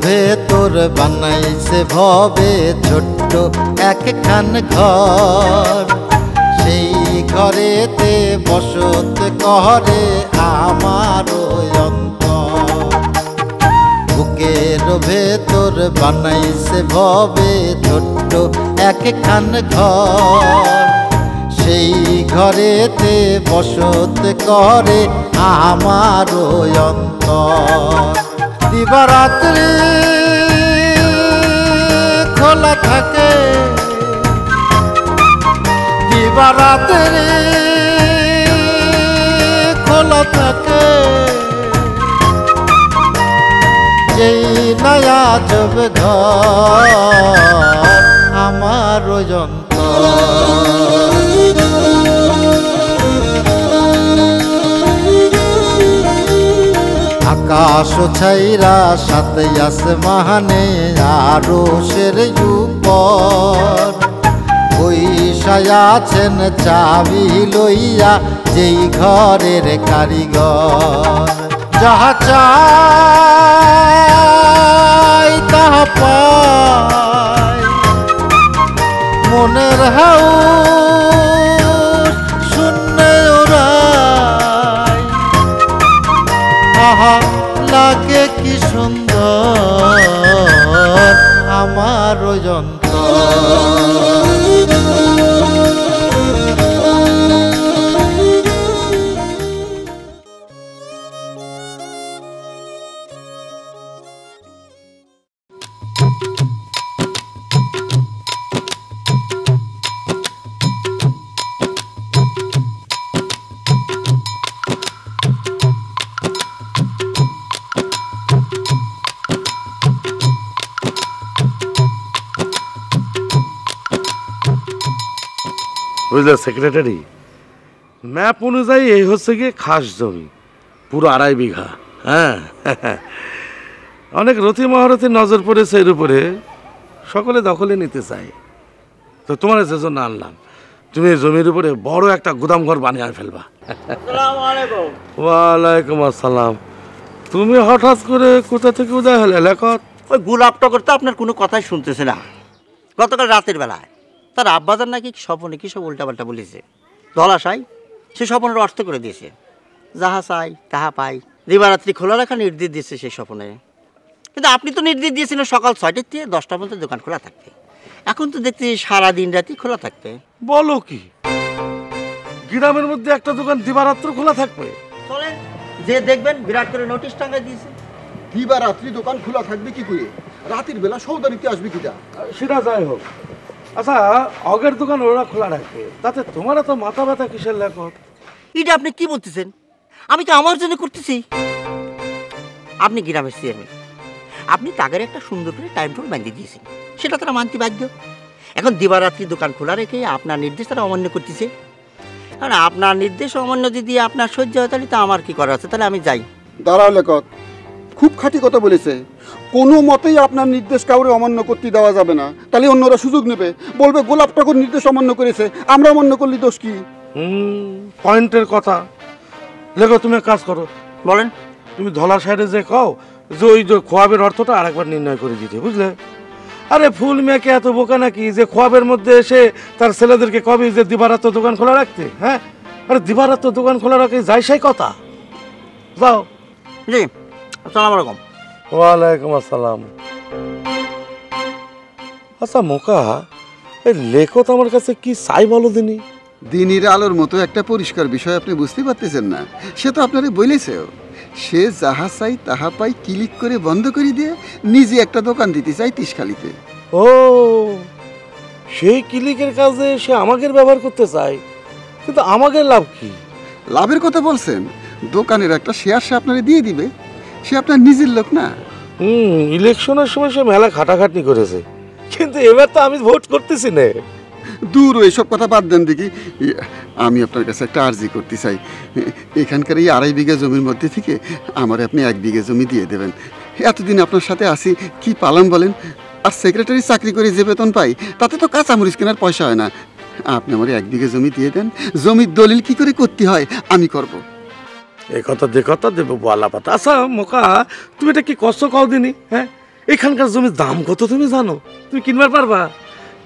ভেতর বানাইছে ভবে ছোট্ট একখান ঘর, সেই ঘরেতে বসত করে আমার অন্তর। বুকের ভেতর বানাইছে ভবে ছোট্ট একখান ঘর, সেই ঘরেতে বসত করে আমার অন্তর। দিবারাত্রি খোলা থাকে, দিবারাত্রি খোলা থাকে, যেই নয়া জব ঘর আমার অন্তর। আকাশ ছাইরা সাথে আসমানে আরশের উপর, বৈশায় আছেন চাবি লইয়া যেই ঘরের কারিগর। যাহা চাই তাহা পাই, মনের হাউস শূন্যে ওরাই। আহা লাগে কি সুন্দর আমার অন্তর। বুঝলে সেক্রেটারি, ম্যাপ অনুযায়ী এই হচ্ছে গিয়ে খাস জমি, পুরো 2.5 বিঘা। হ্যাঁ, অনেক রথী মহারথীর নজর পড়েছে এর উপরে, সকলে দখলে নিতে চায়। তো তোমার যে জন্য আনলাম, তুমি এই জমির উপরে বড় একটা গুদাম ঘর বানিয়ে ফেলবা। ওয়ালাইকুম আসসালাম। তুমি হঠাৎ করে কোথা থেকে উদয় হলে লেখত? ওই গোলাপ টগর তো আপনার কোনো কথাই শুনতেছে না। গতকাল রাতের বেলায় তার আব্বাজার নাকি স্বপনে কী সব উল্টাপাল্টা বলেছে। ধলাশাই সে স্বপনের অর্থ করে দিয়েছে, যাহা চাই তাহা পাই, দিবারাত্রি খোলা রাখা নির্দেশ দিয়েছে সেই স্বপনে। কিন্তু আপনি তো নির্দেশ দিয়েছিলেন সকাল 6টার থেকে 10টা পর্যন্ত দোকান খোলা থাকবে। এখন তো দেখছি সারাদিন রাতি খোলা থাকবে। বলো কি, গ্রামের মধ্যে একটা দোকান দিবারাত্র খোলা থাকবে? চলেন যে দেখবেন, বিরাট করে নোটিশ টাঙ্গাই দিয়েছে। দিবারাত্রি দোকান খোলা থাকবে কি করে? রাতের বেলা সৌদা নিতে আসবে কিটা? সেটা যাই হোক। আচ্ছা, আগের দোকান ওরা খোলা রাখবে, তাতে তোমার তো মাথা ব্যথা কিসের লেখক? এটা আপনি কি বলতেছেন? আমি তো আমার জন্য করতেছি। আপনি গ্রামের চেয়ারম্যান, আপনি তাদের একটা সুন্দর করে টাইম টেবিল বাঁধিয়ে দিয়েছেন, সেটা তারা মানতে বাধ্য। এখন দিবারাত্রি দোকান খোলা রেখে আপনার নির্দেশ তারা অমান্য করতেছে। কারণ আপনার নির্দেশ অমান্য যদি আপনার সহ্য হয়, তাহলে তো আমার কি করা আছে? তাহলে আমি যাই। দাঁড়াও লেখক, খুব খাঁটি কথা বলেছে। কোনো মতেই আপনার নির্দেশ কাউরে অমান্য করতে দেওয়া যাবে না, তাহলে অন্যরা সুযোগ নেবে, বলবে গোলাপ টগর নির্দেশ অমান্য করেছে, আমরা অমান্য করলে দোষ কি? পয়েন্টের কথা লেখো। তুমি এক কাজ করো, বলেন। তুমি ধলা সাইডে যে কও যে ওই যে খোয়াবের অর্থটা আরেকবার নির্ণয় করে দিতে, বুঝলে? আরে ফুল মেয়েকে এত বোকা নাকি যে খোয়াবের মধ্যে এসে তার ছেলেদেরকে কবে যে দিবারাত্র দোকান খোলা রাখতে? হ্যাঁ, আরে দিবারাত্র দোকান খোলা রাখে যাই সেই কথা। যাও। জি, আসসালামু আলাইকুম। ওয়ালাইকুম আসসালাম। আচ্ছা মোকা, এই লেখত আমার কাছে কি চাই বলো দিনি? দিনের আলোর মতো একটা পরিষ্কার বিষয় আপনি বুঝতে পারতেছেন না? সে তো আপনারে বলেছে, সে যাহা চাই তাহা পাই ক্লিক করে বন্ধ করে দিয়ে নিজে একটা দোকান দিতে চাই তিসখালিতে। ও, সেই ক্লিকের কাজে সে আমাকে ব্যবহার করতে চায়, কিন্তু আমাকে লাভ কি? লাভের কথা বলছেন? দোকানের একটা শেয়ার সে আপনারে দিয়ে দিবে, সে আপনার নিজের লোক না। ইলেকশনের সময় সে মেলা খাটাখাটনি করেছে, কিন্তু এবার তো আমি ভোট করতেছি না। দূর এইসব কথা বাদ দেন দেখি। আমি আপনার কাছে একটা আর্জি করতে চাই, এখানকার এই 2.5 বিঘা জমির মধ্যে থেকে আমার আপনি 1 বিঘা জমি দিয়ে দেবেন। এতদিন আপনার সাথে আসি, কি পালাম বলেন? আর সেক্রেটারি চাকরি করে যে বেতন পাই, তাতে তো কাঁচামরিচ কেনার পয়সা হয় না। আপনি আমার 1 বিঘা জমি দিয়ে দেন, জমির দলিল কি করে করতে হয় আমি করব। এই কথা দেবো বলা পাতা। আচ্ছা মোকা, তুমি এটা কি কষ্ট কও দিনি? হ্যাঁ, এখানকার জমির দাম কত তুমি জানো? তুমি কিনবার পারবা?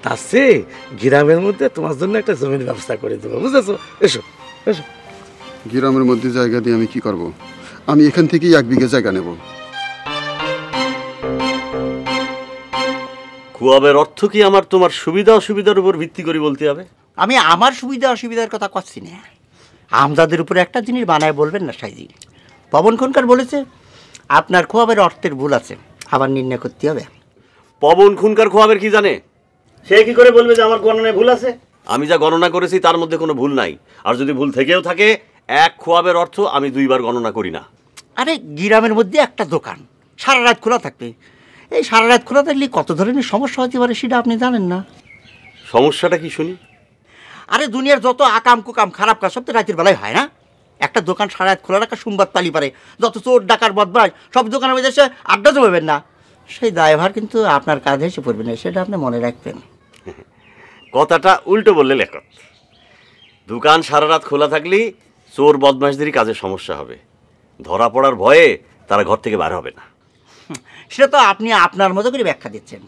তার চেয়ে গ্রামের মধ্যে তোমার জন্য একটা জমির ব্যবস্থা করে দেবো, বুঝেছো? এসো এসো। গ্রামের মধ্যে জায়গা দিয়ে আমি কি করব? আমি এখান থেকেই 1 বিঘা জায়গা নেব। কুয়াবের অর্থ কি আমার তোমার সুবিধা অসুবিধার উপর ভিত্তি করে বলতে হবে? আমি আমার সুবিধা অসুবিধার কথা করছি না, আমজাদের উপরে একটা জিনিস বানায় বলবেন না সাইজি। পবন খনকার বলেছে আপনার খোয়াবের অর্থের ভুল আছে, আবার নির্ণয় করতে হবে। পবন খুনকার খোয়াবের কি জানে? সে কি করে বলবে যে আমার গণনায় ভুল আছে? আমি যা গণনা করেছি তার মধ্যে কোনো ভুল নাই। আর যদি ভুল থেকেও থাকে, 1 খোয়াবের অর্থ আমি 2 বার গণনা করি না। আরে গ্রামের মধ্যে একটা দোকান সারা রাত খোলা থাকবে, এই সারা রাত খোলা থাকলে কত ধরনের সমস্যা হতে পারে সেটা আপনি জানেন না। সমস্যাটা কি শুনি? আরে দুনিয়ার যত আকাম কুকাম খারাপ কাজ সব তো রাতের বেলায় হয় না? একটা দোকান সারা রাত খোলা রাখা সংবাদ পালি পারে, যত চোর ডাকার বদমাশ সব দোকানের মধ্যে এসে আড্ডা জমাবেন না, সেই দায়ভার কিন্তু আপনার কাঁধে এসে পড়বে না, সেটা আপনি মনে রাখবেন। কথাটা উল্টো বললে লেখক। দোকান সারা রাত খোলা থাকলেই চোর বদমাশদেরই কাজের সমস্যা হবে, ধরা পড়ার ভয়ে তারা ঘর থেকে বার হবে না। সেটা তো আপনি আপনার মতো করে ব্যাখ্যা দিচ্ছেন,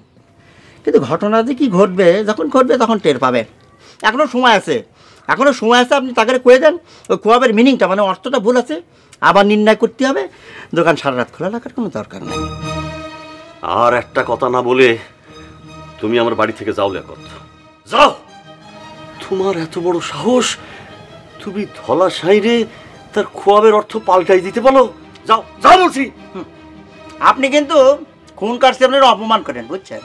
কিন্তু ঘটনা যে কি ঘটবে, যখন ঘটবে তখন টের পাবেন। এখনও সময় আছে, এখনও সময় আছে, আপনি তাকে কয়ে দেন ওই খোয়াবের মিনিংটা মানে অর্থটা ভুল আছে, আবার নির্ণয় করতে হবে। দোকান সারা রাত খোলা রাখার কোনো দরকার নেই। আর একটা কথা না বলে তুমি আমার বাড়ি থেকে যাও লেখক, যাও। তোমার এত বড় সাহস, তুমি ধলা সাইরে তার খোয়াবের অর্থ পাল্টাই দিতে বলো? যাও যাও বলছি। আপনি কিন্তু খুন কাটছে আপনার অপমান করেন, বুঝছেন?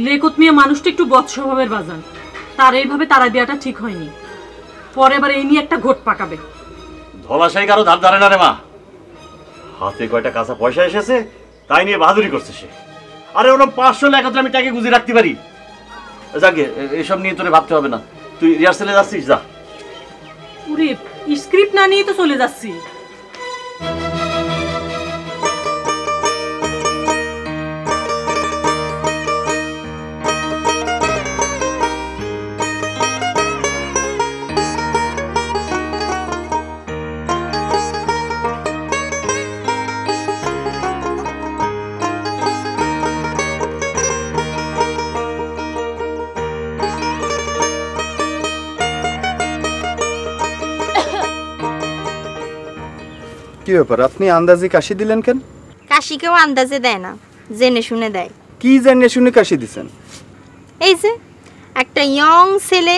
লেকত মিয়া মানুষটা একটু বদ স্বভাবের বাজান, তার এইভাবে তারা দেওয়াটা ঠিক হয়নি। পরে আবার এই নিয়ে একটা ঘোট পাকাবে। ধলাশাই কারো ধার ধারে না রে মা, হাতে কয়টা কাঁচা পয়সা এসেছে তাই নিয়ে বাহাদুরি করছে সে। আরে ওরকম 500 একত্রে আমি টাকা গুজিয়ে রাখতে পারি। যাকে এসব নিয়ে তোরে ভাবতে হবে না, তুই রিহার্সেলে যাচ্ছিস যা। পুরে স্ক্রিপ্ট না নিয়ে তো চলে যাচ্ছি। কি ব্যাপার, আপনি আন্দাজে কাশি দিলেন কেন? কাশি কেউ আন্দাজে দেয় না, জেনে শুনে দেয়। কি জেনে শুনে কাশি দিছেন? এই যে একটা ইয়ং ছেলে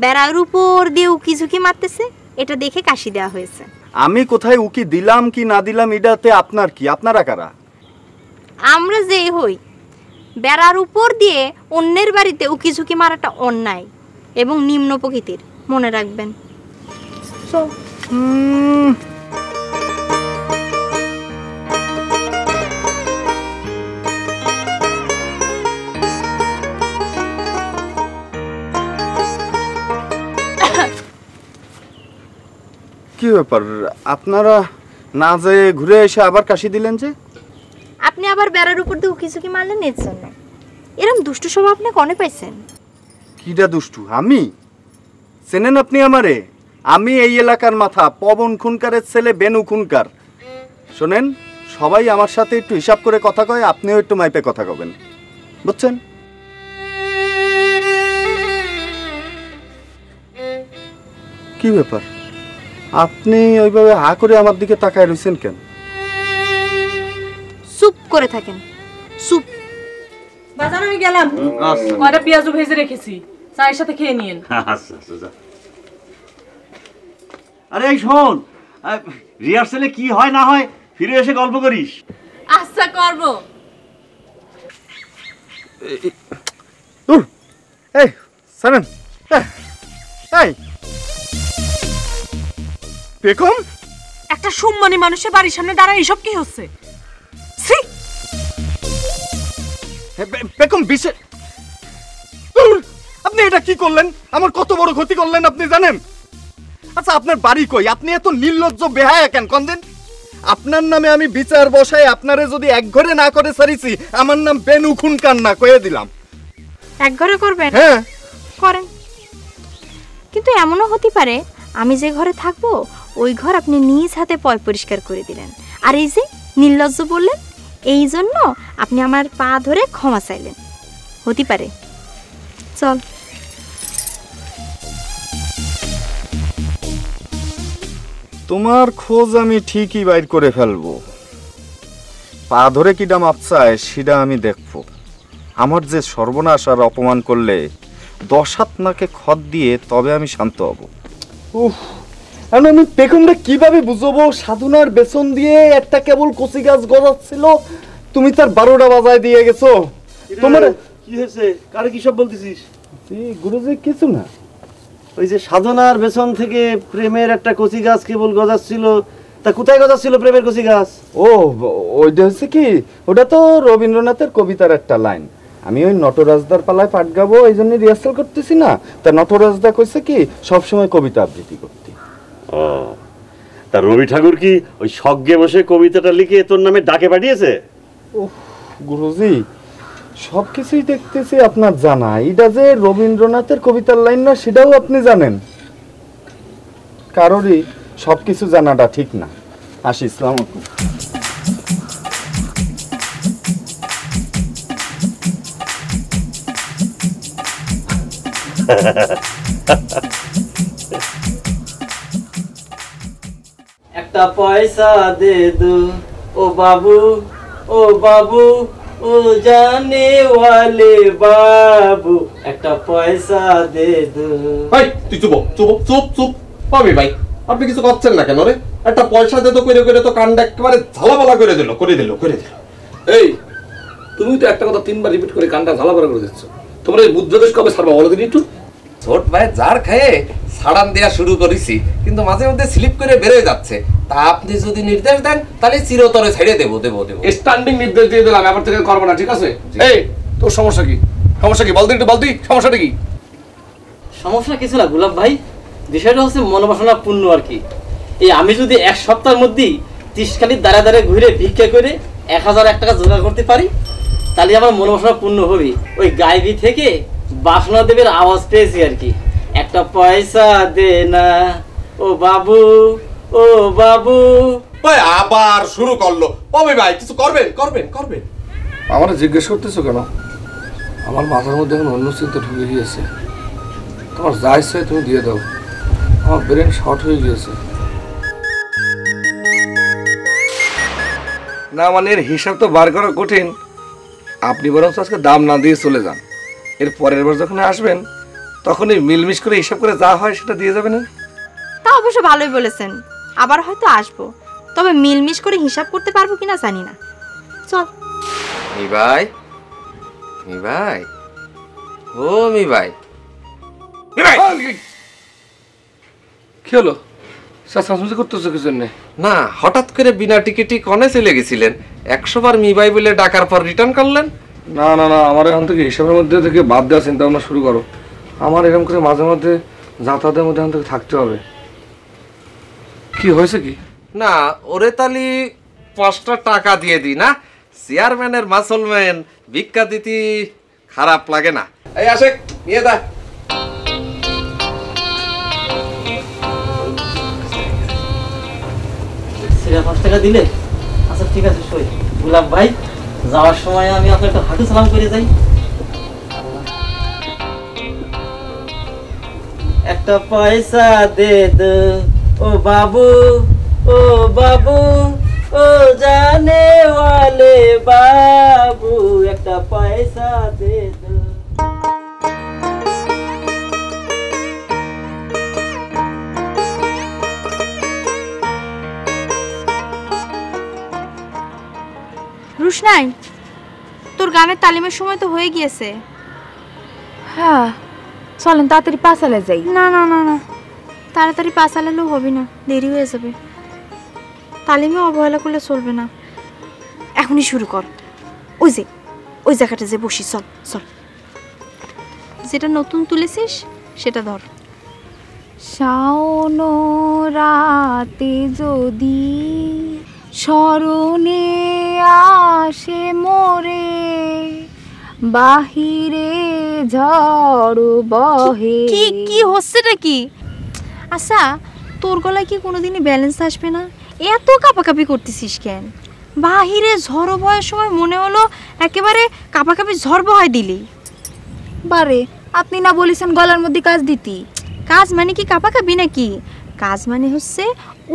বেড়ার উপর দিয়ে উকি ঝুঁকি মারতেছে, এটা দেখে কাশি দেওয়া হয়েছে। আমি কোথায় উকি দিলাম কি না দিলাম এটাতে আপনার কি? আপনারা কারা? আমরা যে হই, বেড়ার উপর দিয়ে অন্যের বাড়িতে উকি ঝুঁকি মারাটা অন্যায় এবং নিম্ন প্রকৃতির, মনে রাখবেন। কি ব্যাপার, আপনারা না যেয়ে ঘুরে এসে আবার কাশি দিলেন যে? আপনি আবার বেড়ার উপর দিয়ে উকি ঝুঁকি মারলেন এর জন্য। এরম দুষ্টু স্বভাব আপনি কনে পাইছেন? কিটা দুষ্টু? আমি? চেনেন আপনি আমারে? আমি এই এলাকার মাথা, পবন খুনকারের ছেলে বেনু খুনকার। শোনেন, সবাই আমার সাথে একটু হিসাব করে কথা কয়, আপনিও একটু মাইপে কথা কবেন, বুঝছেন? কি ব্যাপার, আপনি ওইভাবে হা করে আমার দিকে তাকায় রয়েছেন কেন? চুপ করে থাকেন, চুপ। বাজার আমি গেলাম, কয়টা পেঁয়াজও ভেজে রেখেছি, চায়ের সাথে খেয়ে নিয়েন। আচ্ছা আচ্ছা যা। আরে এই শোন, রিহার্সেলে কি হয় না হয় ফিরে এসে গল্প করিস। আচ্ছা করব। এই সারেন, এই বেগম, একটা সম্মানী মানুষের বাড়ির সামনে দাঁড়ায় এসব কি হচ্ছে? বেগম বিশে, আপনি এটা কি করলেন? আমার কত বড় ক্ষতি করলেন আপনি জানেন? আচ্ছা আপনার বাড়ি কই? আপনি এত নির্লজ্জ বেহায়া কেন কন্দেন? আপনার নামে আমি বিচার বসাই, আপনারে যদি এক ঘরে না করে সারিছি, আমার নাম বেনু খুনকার না, কয়ে দিলাম। এক ঘরে করবেন? হ্যাঁ করেন, কিন্তু এমনও হতে পারে আমি যে ঘরে থাকবো ওই ঘর আপনি নিজ হাতে পয় পরিষ্কার করে দিলেন, আর এই যে নির্লজ্জ বললেন, এই জন্য আপনি আমার পা ধরে ক্ষমা চাইলেন। হতে পারে। চল। তোমার খোঁজ আমি ঠিকই বাইর করে ফেলবো। পা ধরে কিডা মাপ চায় সেটা আমি দেখবো। আমার যে সর্বনাশ আর অপমান করলে 10 হাত নাকে খত দিয়ে তবে আমি শান্ত হব। এখন আমি পেখমটা কিভাবে বুঝবো? সাধনার বেসন দিয়ে একটা কেবল কচি গাছ গজাচ্ছিল, তুমি তার 12টা বাজায় দিয়ে গেছো। তোমার কি হয়েছে? কারে কি সব বলতেছিস? গুরুজি কিছু না। ওই যে সাধনার বেসন থেকে প্রেমের একটা কচি গাছ কেবল গজাচ্ছিল, তা কোথায় গজাচ্ছিল প্রেমের কচি গাছ? ও ওইটা হচ্ছে কি, ওটা তো রবীন্দ্রনাথের কবিতার একটা লাইন। আমি ওই নটরাজদার পালায় পাঠ গাবো এই জন্য রিহার্সাল করতেছি না। তা নটরাজদা কইছে কি সবসময় কবিতা আবৃত্তি করতে। ও, তা রবি ঠাকুর কি ওই স্বর্গে বসে কবিতাটা লিখে তোর নামে ডাকে পাঠিয়েছে? ওহ গুরুজি, সবকিছুই দেখতেছি আপনার জানা। এটা যে রবীন্দ্রনাথের কবিতার লাইন না সেটাও আপনি জানেন। কারোরই সবকিছু জানাটা ঠিক না। আসি, আসসালামু আলাইকুম। একটা পয়সা দে দো ও বাবু, ও বাবু, ও জানে ওয়ালে বাবু, একটা পয়সা দে দো। ভাই তুই চুপ চুপ চুপ চুপ। পাবি ভাই, আপনি কিছু করছেন না কেন রে? একটা পয়সা দে তো করে করে তো কান্ড একেবারে ঝালাপালা করে দিল। এই তুমি তো একটা কথা 3বার রিপিট করে কানটা ঝালাপালা করে দিচ্ছ। তোমার এই বুদ্ধদেশ কবে ছাড়বা বলো দিন একটু। ছোট ভাই জার খেয়ে সাড়ান দেওয়া শুরু করেছি, কিন্তু মাঝে মধ্যে স্লিপ করে বেরোয় যাচ্ছে। তা আপনি যদি নির্দেশ দেন তাহলে চিরতরে ছেড়ে দেবো। স্ট্যান্ডিং নির্দেশ দিয়ে দিলাম, এবার থেকে করবো না, ঠিক আছে? এই তোর সমস্যা কি? বলতে একটু বলতি সমস্যাটা কি? সমস্যা কিছু না গোলাপ ভাই, বিষয়টা হচ্ছে মনোবাসনা পূর্ণ আর কি। এই আমি যদি 1 সপ্তাহের মধ্যেই 30 কালির দ্বারা দ্বারা ঘুরে ভিক্ষা করে 1001 টাকা জোগাড় করতে পারি, তাহলে আমার মনোবাসনা পূর্ণ হবে। ওই গাইবি থেকে বাসনা দেবের আওয়াজ পেয়েছি আর কি। একটা পয়সা দে না ও বাবু, ও বাবু। ভাই আবার শুরু করলো। পাবি ভাই কিছু করবেন। আমার জিজ্ঞেস করতেছো কেন? আমার মাথার মধ্যে এখন অন্য চিন্তা ঢুকে গিয়েছে। তোমার যা ইচ্ছে তুমি দিয়ে দাও, আমার ব্রেন শর্ট হয়ে গিয়েছে। না মানে এর হিসাব তো বার করা কঠিন। আপনি বরং আজকে দাম না দিয়ে চলে যান। এর পরের বার যখন আসবেন তখনই মিলমিশ করে হিসাব করে যা হয় সেটা দিয়ে যাবেন। তা অবশ্য ভালোই বলেছেন, আবার হয়তো আসবো, তবে মিলমিশ করে হিসাব করতে পারবো কিনা জানি না। চল। মি ভাই, ও মি ভাই। কি হলো? শাসুজি করতেছো কি জন্য? না হঠাৎ করে বিনা টিকিটই কনে চলে গেছিলেন, 100 বার মি ভাই বলে ডাকার পর রিটার্ন করলেন। না আমার এখান থেকে হিসাবের মধ্যে থেকে বাদ দেওয়া চিন্তা ভাবনা শুরু করো। আমার এরকম করে মাঝে মধ্যে যাতায়াতের মধ্যে এখান থেকে থাকতে হবে। কি হয়েছে কি? না ওরে তালি 5টা টাকা দিয়ে দি না, চেয়ারম্যানের মাসলম্যান ভিক্ষা দিতে খারাপ লাগে না। এই আসে নিয়ে দা। সেটা 5 টাকা দিলে? আচ্ছা ঠিক আছে সই। গোলাপ ভাই যাওয়ার সময় আমি আপনার একটা হাঁটু সালাম করে যাই। একটা পয়সা দে দো ও বাবু, ও বাবু, ও জানে ওয়ালে বাবু, একটা পয়সা দে দো। রুশনাই, তোর গানের তালিমের সময় তো হয়ে গিয়েছে। হ্যাঁ চলেন তাড়াতাড়ি পাঁচালে যাই। না, তাড়াতাড়ি পাঁচালেও হবে না, দেরি হয়ে যাবে। তালিমে অবহেলা করলে চলবে না, এখনই শুরু কর। ওই জায়গাটা যে বসি, চল। যেটা নতুন তুলেছিস সেটা ধর। শাওন রাতে যদি স্মরণে আসে মোরে, বাহিরে ঝড় বহে। কি কি হচ্ছেটা কি? আচ্ছা, তোর গলায় কি কোনোদিনই ব্যালেন্স আসবে না? এত কাঁপাকাঁপি করতেছিস কেন? বাহিরে ঝড় বয়ের সময় মনে হলো একেবারে কাঁপাকাঁপি ঝড় বহায় দিলি। বারে, আপনি না বলেছেন গলার মধ্যে কাজ দিতি? কাজ মানে কি কাঁপাকাঁপি নাকি? কাজ মানে হচ্ছে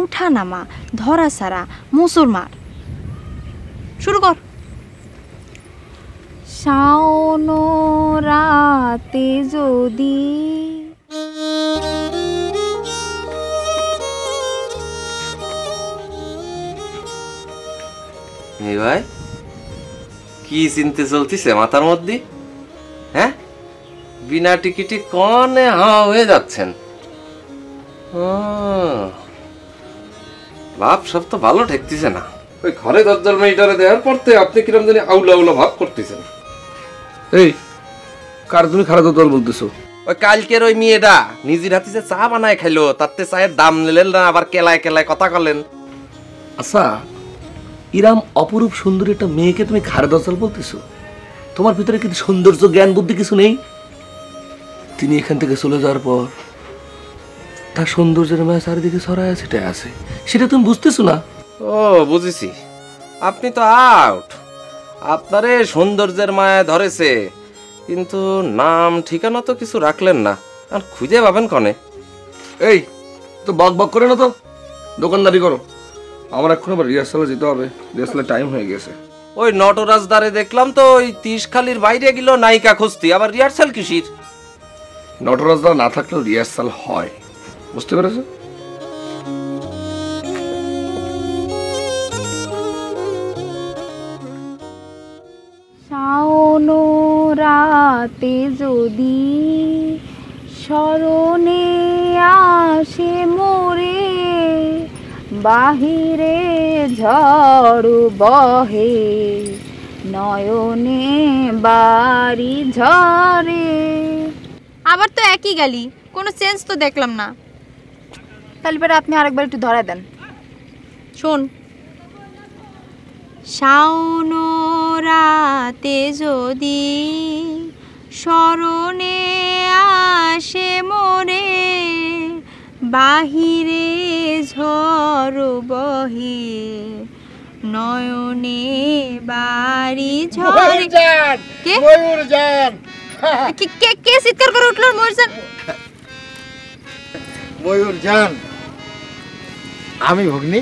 উঠা নামা, ধরা সারা, মোচড় মার। শুরু কর। শাওন রাতে যদি ভাই কি চিনতে চলতিছে মাথার মধ্যে? হ্যাঁ, বিনা টিকিটে কনে হাওয়া হয়ে যাচ্ছেন? ভাব সব তো ভালো ঠেকতেছে না। ওই ঘরে দরজার মেয়েটারে দেওয়ার পরতে আপনি কিরম জানি আউলা আউলা ভাব করতেছেন। এই কার তুমি খারাপ দল বলতেছো? ওই কালকের ওই মেয়েটা নিজের হাতে যে চা বানায় খাইলো, তাতে চায়ের দাম নিলেন না, আবার কেলায় কেলায় কথা বলেন। আচ্ছা, ইরাম অপরূপ সুন্দরী একটা মেয়েকে তুমি খারাপ দল বলতেছো? তোমার ভিতরে কিন্তু সৌন্দর্য জ্ঞান বুদ্ধি কিছু নেই? তিনি এখান থেকে চলে যাওয়ার পর তার সৌন্দর্যের মায়া চারিদিকে ছড়ায় সেটাই আছে, সেটা তুমি বুঝতেছো না? ও বুঝেছি, আপনি তো আউট। আপনারে সৌন্দর্যের মায়া ধরেছে, কিন্তু নাম ঠিকানা তো কিছু রাখলেন না, আর খুঁজে পাবেন কনে? এই তো বক বক করে না তো, দোকানদারি করো। আমার এখন আবার রিহার্সালে যেতে হবে, রিহার্সালের টাইম হয়ে গেছে। ওই নটরাজ দ্বারে দেখলাম তো ওই 30 খালির বাইরে গেল নায়িকা খুঁজতি, আবার রিহার্সাল কিসির? নটরাজদা না থাকলেও রিহার্সাল হয়, বুঝতে পেরেছো? শাওন রাতে যদি স্মরণে আসে মোরে, বাহিরে ঝড় বহে নয়নে বাড়ি ঝরে। আবার তো একই গালি, কোনো চেঞ্জ তো দেখলাম না। তাহলে পরে আপনি আরেকবার একটু ধরা দেন। শোন, শাওন রাতে যদি স্মরণে আসে মোরে, বাহিরে ঝড় বহে নয়নে বাড়ি ঝরে। কে ময়ূরজান, কে কে চিৎকার করে উঠলো? ময়ূরজান? ময়ূরজান আমি ভগ্নী।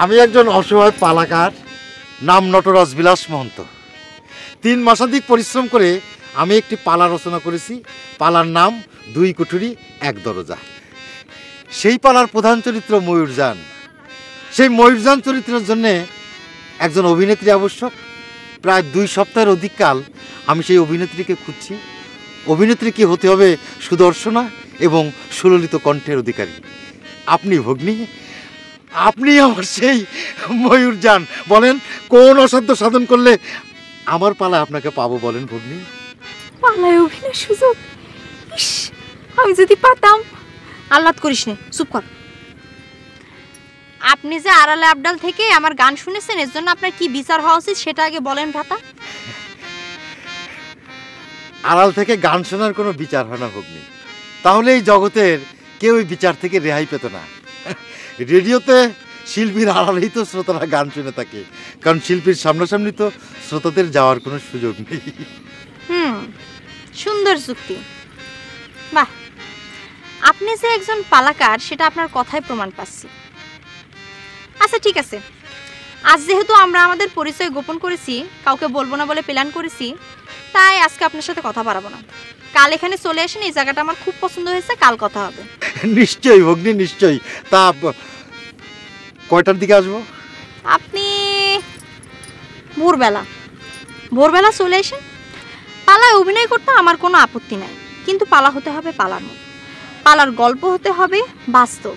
আমি একজন অসহায় পালাকার, নাম নটরাজ বিলাস মহন্ত। 3 মাসাধিক পরিশ্রম করে আমি একটি পালা রচনা করেছি। পালার নাম 2 কুঠুরি 1 দরজা। সেই পালার প্রধান চরিত্র ময়ূরজান। সেই ময়ূরজান চরিত্রের জন্যে একজন অভিনেত্রী আবশ্যক। প্রায় 2 সপ্তাহের অধিক কাল আমি সেই অভিনেত্রীকে খুঁজছি। অভিনেত্রী কি হতে হবে সুদর্শনা এবং সুললিত কণ্ঠের অধিকারী। আপনি ভগ্নী, আপনি আমার সেই ময়ূরজান। বলেন কোন অসাধ্য সাধন করলে আমার পালা আপনাকে পাবো? বলেন ভগ্নী। পালায় অভিনয় সুযোগ? ইস, আমি যদি পাতাম। আহ্লাদ করিস নে, চুপ কর। আপনি যে আড়ালে আবডাল থেকে আমার গান শুনেছেন, এর জন্য আপনার কি বিচার হওয়া উচিত সেটা আগে বলেন ভ্রাতা। আড়াল থেকে গান শোনার কোনো বিচার হয় না ভগ্নী, তাহলে এই জগতের কেউ এই বিচার থেকে রেহাই পেত না। রেডিওতে শিল্পীর আড়ালেই তো শ্রোতারা গান শুনে থাকে, কারণ শিল্পীর সামনাসামনি তো শ্রোতাদের যাওয়ার কোনো সুযোগ নেই। সুন্দর যুক্তি। বাহ, আপনি যে একজন পালাকার সেটা আপনার কথায় প্রমাণ পাচ্ছি। আচ্ছা ঠিক আছে, আজ যেহেতু আমরা আমাদের পরিচয় গোপন করেছি, কাউকে বলবো না বলে প্ল্যান করেছি, তাই আজকে আপনার সাথে কথা বাড়াবো না। কাল এখানে চলে আসেন, এই জায়গাটা আমার খুব পছন্দ হয়েছে, কাল কথা হবে। নিশ্চয়ই ভগ্নী, নিশ্চয়ই। তা কয়টার দিকে আসবো? আপনি ভোরবেলা চলে আসেন। পালায় অভিনয় করতে আমার কোনো আপত্তি নাই, কিন্তু পালা হতে হবে পালার মতো। পালার গল্প হতে হবে বাস্তব,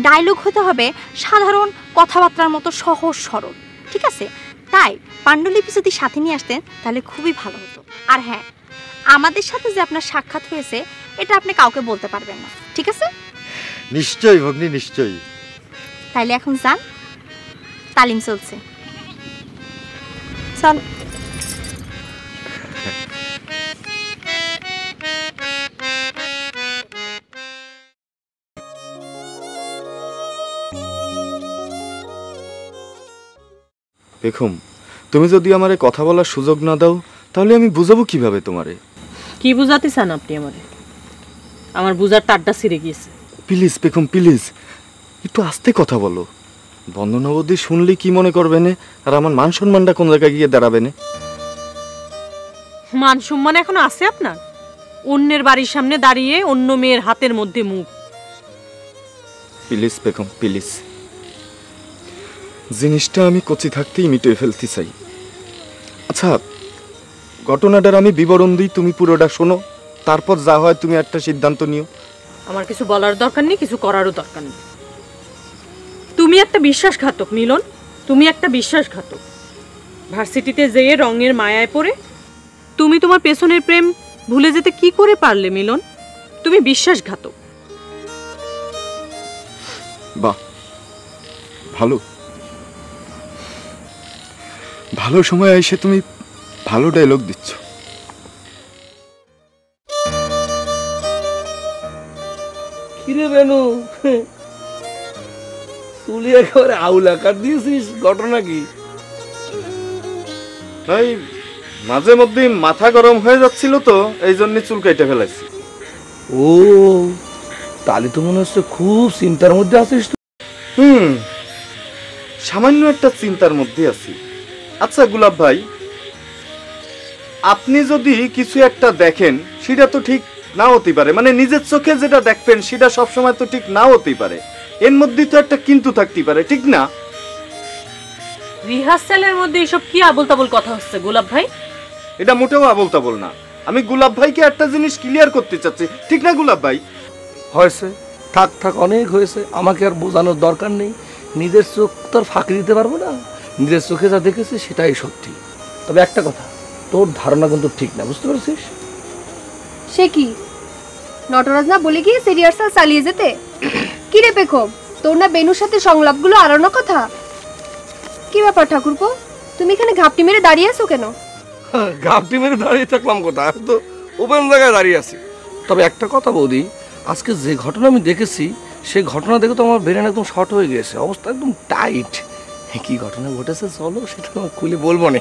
ডায়লগ হতে হবে সাধারণ কথাবার্তার মতো সহজ সরল, ঠিক আছে? তাই পাণ্ডুলিপি যদি সাথে নিয়ে আসতেন তাহলে খুবই ভালো হতো। আর হ্যাঁ, আমাদের সাথে যে আপনার সাক্ষাৎ হয়েছে এটা আপনি কাউকে বলতে পারবেন না, ঠিক আছে? নিশ্চয়ই ভগ্নী, নিশ্চয়ই। তাইলে এখন যান, তালিম চলছে। চল। পেখম, তুমি যদি আমারে কথা বলার সুযোগ না দাও তাহলে আমি বুঝাবো কিভাবে তোমারে? কি বুঝাতে চান আপনি আমারে? আমার বুঝার তারটা ছিঁড়ে গিয়েছে। প্লিজ পেখম, প্লিজ একটু আস্তে কথা বলো। বন্দনাবধি শুনলে কি মনে করবে না, আর আমার মান সম্মানটা কোন জায়গায় গিয়ে দাঁড়াবে না? মান সম্মান এখনো আছে আপনার? অন্যের বাড়ির সামনে দাঁড়িয়ে অন্য মেয়ের হাতের মধ্যে মুখ। প্লিজ বেগম, প্লিজ, জিনিসটা আমি কচি থাকতেই মিটে ফেলতে চাই। আচ্ছা, ঘটনাটার আমি বিবরণ দিই, তুমি পুরোটা শোনো, তারপর যা হয় তুমি একটা সিদ্ধান্ত নিও। আমার কিছু বলার দরকার নেই, কিছু করারও দরকার নেই। তুমি একটা বিশ্বাসঘাতক মিলন, তুমি একটা বিশ্বাসঘাতক। ভার্সিটিতে যেয়ে রঙের মায়ায় পড়ে তুমি তোমার পেছনের প্রেম ভুলে যেতে কি করে পারলে মিলন? তুমি বিশ্বাসঘাতক। বাহ, ভালো ভালো সময় এসে তুমি ভালো ডায়লগ দিচ্ছ। কিরে বেনু, চুলি একেবারে আউলা কাট দিয়েছিস, ঘটনা কি? এই মাঝে মধ্যে মাথা গরম হয়ে যাচ্ছিল তো, এই জন্য চুল কেটে ফেলাইছি। ও, তাহলে তো মনে হচ্ছে খুব চিন্তার মধ্যে আছিস তুই। সামান্য একটা চিন্তার মধ্যে আছি। আচ্ছা গুলাব ভাই, আপনি যদি কিছু একটা দেখেন সেটা তো ঠিক না হতে পারে, মানে নিজের চোখে যেটা দেখবেন সেটা সবসময় তো ঠিক না হতে পারে, এর মধ্যে তো একটা কিন্তু থাকতে পারে, ঠিক না? রিহার্সালের মধ্যে এসব কি আবল তাবল কথা হচ্ছে গোলাপ ভাই? এটা মোটেও আবল তাবল না, আমি গুলাব ভাইকে একটা জিনিস ক্লিয়ার করতে চাচ্ছি, ঠিক না গুলাব ভাই? হয়েছে, থাক থাক, অনেক হয়েছে, আমাকে আর বোঝানোর দরকার নেই। নিজের চোখ তো আর ফাঁকি দিতে পারবো না, নিজের চোখে যা দেখেছি সেটাই সত্যি। তবে একটা কথা, তোর ধারণা কিন্তু ঠিক না, বুঝতে পারছিস? সে কি নটরাজ না বলে গিয়ে রিহার্সাল চালিয়ে যেতে? কি রে পেখম, তোর না বেনুর সাথে সংলাপগুলো আড়ানো কথা? কি ব্যাপার ঠাকুরপো, তুমি এখানে ঘাপটি মেরে দাঁড়িয়ে আছো কেন? ঘাপটি মেরে দাঁড়িয়ে থাকলাম কোথা, আমি তো ওপেন জায়গায় দাঁড়িয়ে আছি। তবে একটা কথা বৌদি, আজকে যে ঘটনা আমি দেখেছি সেই ঘটনা দেখে তো আমার ব্রেন একদম শর্ট হয়ে গেছে, অবস্থা একদম টাইট। কি ঘটনা ঘটেছে চলো সেটা খুলে বলবো না।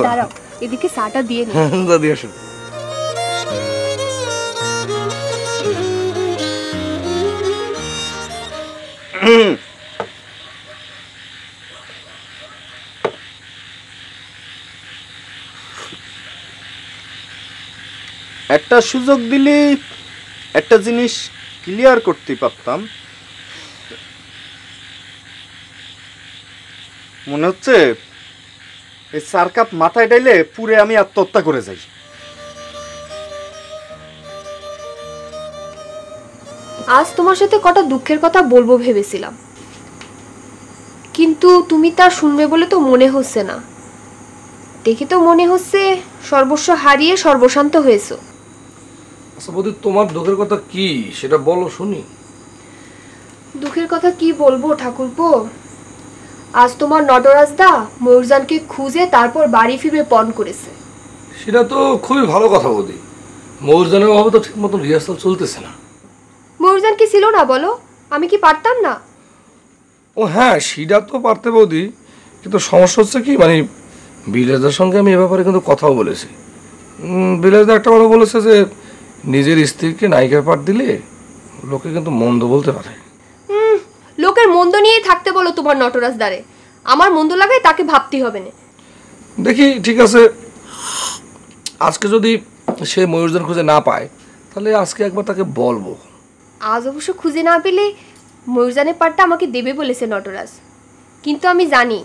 দাঁড়াও, এদিকে চাটা দিয়ে নি। দাদি আসুন। একটা সুযোগ দিলে একটা জিনিস ক্লিয়ার করতে পারতাম। মনে হচ্ছে এই 4 কাপ মাথায় ডাইলে পুরে আমি আত্মহত্যা করে যাই। আজ তোমার সাথে কটা দুঃখের কথা বলবো ভেবেছিলাম, কিন্তু তুমি তা শুনবে বলে তো মনে হচ্ছে না। দেখে তো মনে হচ্ছে সর্বস্ব হারিয়ে সর্বশান্ত হয়েছো। আচ্ছা বৌদি, তোমার দুঃখের কথা কি সেটা বলো শুনি। দুঃখের কথা কি বলবো ঠাকুরপো, আজ তোমার নটরাজ দা ময়ূরজানকে খুঁজে তারপর বাড়ি ফিরে পণ করেছে। সেটা তো খুবই ভালো কথা বৌদি, ময়ূরজানের অভাবে তো ঠিক মতন রিহার্সাল চলতেছে না। ময়ূরজান কি ছিল না বলো, আমি কি পারতাম না? ও হ্যাঁ, সেটা তো পারতে বৌদি, কিন্তু সমস্যা হচ্ছে কি, মানে বিলাসদার সঙ্গে আমি এ ব্যাপারে কিন্তু কথাও বলেছি। বিলাসদা একটা কথা বলেছে যে নিজের স্ত্রীকে নায়িকার পাঠ দিলে লোকে কিন্তু মন্দ বলতে পারে। লোকের মন্দ নিয়েই থাকতে বলো তোমার নটরাজ দারে, আমার মন্দ লাগায় তাকে ভাবতে হবে না। দেখি ঠিক আছে, আজকে যদি সে ময়ূরজান খুঁজে না পায় তাহলে আজকে একবার তাকে বলবো। আজ অবশ্য খুঁজে না পেলে ময়ূরজানের পাঠটা আমাকে দেবে বলেছে নটরাজ, কিন্তু আমি জানি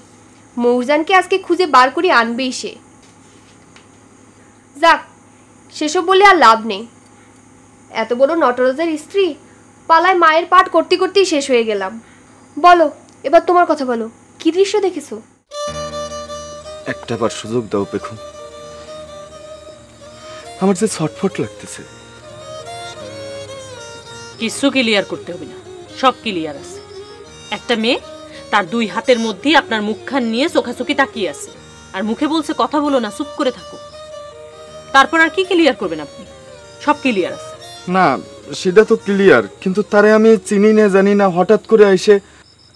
ময়ূরজানকে আজকে খুঁজে বার করে আনবেই সে। যাক, সেসব বলে আর লাভ নেই। এত বড় নটরাজের স্ত্রী পালায় মায়ের পাঠ করতে করতেই শেষ হয়ে গেলাম। বলো এবার তোমার কথা বলো, কি দৃশ্য দেখেছো? একটা বার সুযোগ দাও পেখম, আমার যে ছটফট লাগতেছে। কিছু ক্লিয়ার করতে হবে না, সব ক্লিয়ার আছে। একটা মেয়ে তার 2 হাতের মধ্যেই আপনার মুখখান নিয়ে চোখাচোখি তাকিয়ে আছে, আর মুখে বলছে কথা বলো না, চুপ করে থাকো। তারপর আর কি ক্লিয়ার করবেন আপনি? সব ক্লিয়ার আছে। না সেটা তো ক্লিয়ার, কিন্তু তারে আমি চিনি না জানি না, হঠাৎ করে এসে।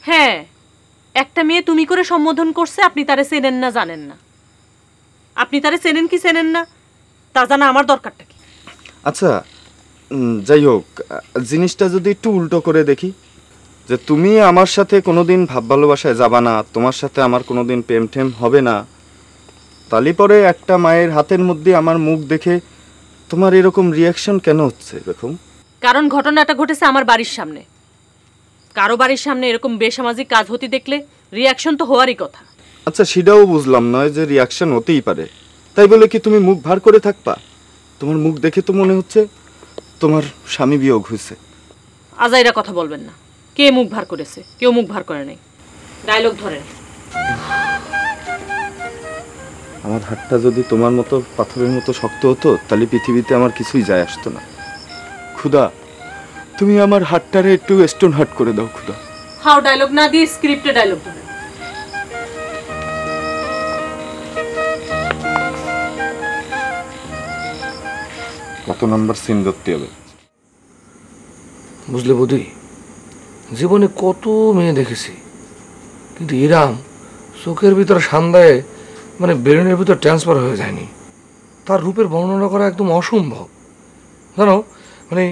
হ্যাঁ, একটা মেয়ে তুমি করে সম্বোধন করছে, আপনি তারে চেনেন না, জানেন না। আপনি তারে চেনেন কি চেনেন না তা জানা আমার দরকারটা কি? আচ্ছা যাই হোক, জিনিসটা যদি একটু উল্টো করে দেখি, যে তুমি আমার সাথে কোনোদিন ভাব ভালোবাসায় যাবা না, তোমার সাথে আমার কোনোদিন প্রেম টেম হবে না, তালি পরে একটা মায়ের হাতের মধ্যে আমার মুখ দেখে তোমার এরকম রিয়াকশন কেন হচ্ছে এরকম? কারণ ঘটনাটা ঘটেছে আমার বাড়ির সামনে। কারো বাড়ির সামনে এরকম বেসামাজিক কাজ হতে দেখলে রিয়াকশন তো হওয়ারই কথা। আচ্ছা সেটাও বুঝলাম নয় যে রিয়াকশন হতেই পারে, তাই বলে কি তুমি মুখ ভার করে থাকবা? তোমার মুখ দেখে তো মনে হচ্ছে তোমার স্বামী বিয়োগ হয়েছে। আজাইরা কথা বলবেন না। কে মুখ ভার করেছে? কেউ মুখ ভার করে নাই। ডায়লগ ধরেন। আমার হাতটা যদি তোমার মতো পাথরের মতো শক্ত হতো তাহলে পৃথিবীতে আমার কিছুই যায় আসতো না। খুদা, তুমি আমার হাতটারে একটু স্টোন হার্ট করে দাও খুদা। হাও ডায়লগ না দিয়ে স্ক্রিপ্টে ডায়লগ ধরেন। কত নাম্বার সিন ধরতে হবে? বুঝলে বৌদি, জীবনে কত মেয়ে দেখেছি, কিন্তু ইরাম চোখের ভিতর সান্দায় মানে ব্রেনের ভিতর ট্রান্সফার হয়ে যায়নি। তার রূপের বর্ণনা করা একদম অসম্ভব। জানো, মানে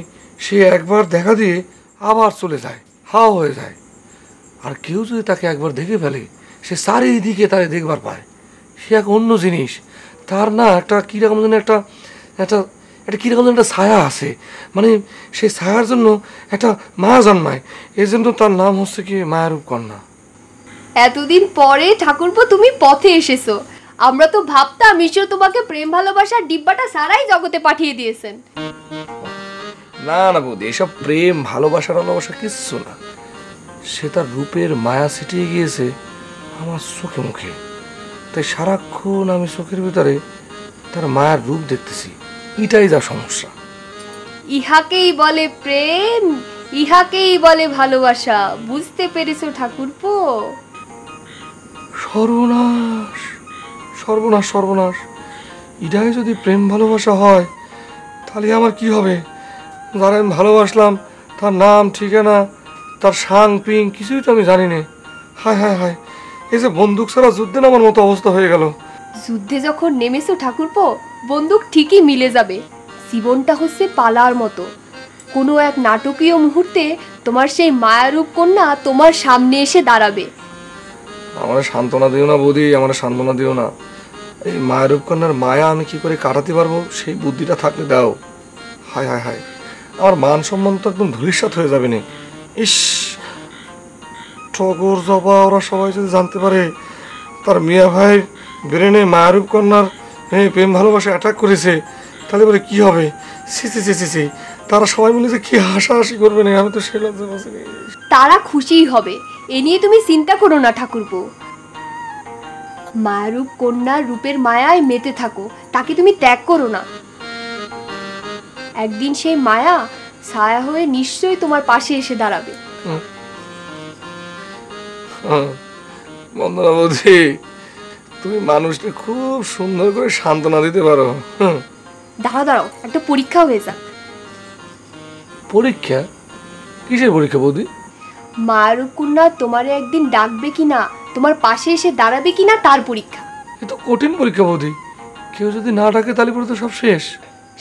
সে একবার দেখা দিয়ে আবার চলে যায়, হাও হয়ে যায়। আর কেউ যদি তাকে একবার দেখে ফেলে, সে চারিদিকে তারে দেখবার পায়। সে এক অন্য জিনিস। তার না একটা কীরকম যেন একটা একটা একটা কীরকম যেন একটা ছায়া আছে, মানে সেই ছায়ার জন্য একটা মায়া জন্মায়। এই জন্য তার নাম হচ্ছে কি মায়ারূপ কন্যা। এতদিন পরে ঠাকুরপো তুমি পথে এসেছো। আমরা তো ভাবতাম ঈশ্বর তোমাকে প্রেম ভালোবাসার ডিব্বাটা সারাই জগতে পাঠিয়ে দিয়েছেন। না না বৌদি, এসব প্রেম ভালোবাসা কিচ্ছু না। সে তার রূপের মায়া ছিটিয়ে গিয়েছে আমার চোখে মুখে, তাই সারাক্ষণ আমি চোখের ভিতরে তার মায়ার রূপ দেখতেছি। এটাই যা সমস্যা। ইহাকেই বলে প্রেম, ইহাকেই বলে ভালোবাসা। বুঝতে পেরেছো ঠাকুরপো? সর্বনাশ সর্বনাশ সর্বনাশ! এটাই যদি প্রেম ভালোবাসা হয় তাহলে আমার কি হবে? যারা আমি ভালোবাসলাম তার নাম ঠিকানা, তার সাং পিং কিছুই তো আমি জানি না। হায় হায় হায়, এই যে বন্দুক ছাড়া যুদ্ধে নামার মতো অবস্থা হয়ে গেল। যুদ্ধে যখন নেমেছো ঠাকুরপো, বন্দুক ঠিকই মিলে যাবে। জীবনটা হচ্ছে পালার মতো। কোনো এক নাটকীয় মুহূর্তে তোমার সেই মায়ারূপ কন্যা তোমার সামনে এসে দাঁড়াবে। আমার সান্ত্বনা দিও না বৌদি, আমার সান্ত্বনা দিও না। এই মায়ারূপ কন্যার মায়া আমি কি করে কাটাতে পারবো সেই বুদ্ধিটা থাকলে দাও। হায় হায় হায়, আমার মান সম্মান তো একদম ধূলিসাৎ হয়ে যাবে না। ইস, টগর জবা ওরা সবাই যদি জানতে পারে তার মিয়া ভাই ব্রেনে মায়ারূপ কন্যার প্রেম ভালোবাসা অ্যাটাক করেছে, তাহলে বলে কি হবে? সি সি সি সি, তারা সবাই মিলে যে কি হাসাহাসি করবে না, আমি তো সে লজ্জা পাচ্ছি। তারা খুশিই হবে, এ নিয়ে তুমি চিন্তা করো না ঠাকুরপো। মায়ারূপ কন্যার রূপের মায়ায় মেতে থাকো, তাকে তুমি ত্যাগ করো না। একদিন সেই মায়া ছায়া হয়ে নিশ্চয়ই তোমার পাশে এসে দাঁড়াবে। বন্দনা বৌদি, তুমি মানুষকে খুব সুন্দর করে সান্ত্বনা দিতে পারো। দাঁড়াও দাঁড়াও, একটা পরীক্ষা হয়ে যাক। পরীক্ষা? কিসের পরীক্ষা বৌদি? মায়ারূপ কন্যা তোমারে একদিন ডাকবে কিনা, তোমার পাশে এসে দাঁড়াবে কিনা তার পরীক্ষা। এ তো কঠিন পরীক্ষা বৌদি। কেউ যদি না ডাকে তাহলে পরে তো সব শেষ।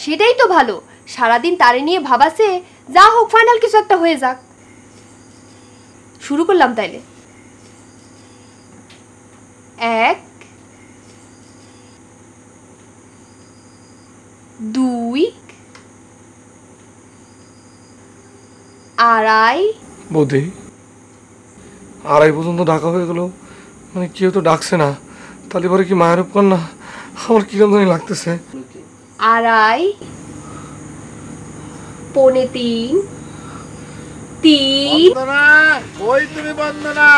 সেটাই তো ভালো, সারাদিন তারে নিয়ে ভাবাছে। যা হোক, ফাইনাল কিছু একটা হয়ে যাক। শুরু করলাম তাইলে। 1 2 2.5 বৌদি, 2.5 পর্যন্ত ডাকা হয়ে গেল, মানে কেউ তো ডাকছে না, তাহলে পরে কি মায়ের কন্যা? আমার কিরম জানি লাগতেছে। 2.5 পৌনে 3 3। ওই তুমি বন্দনা,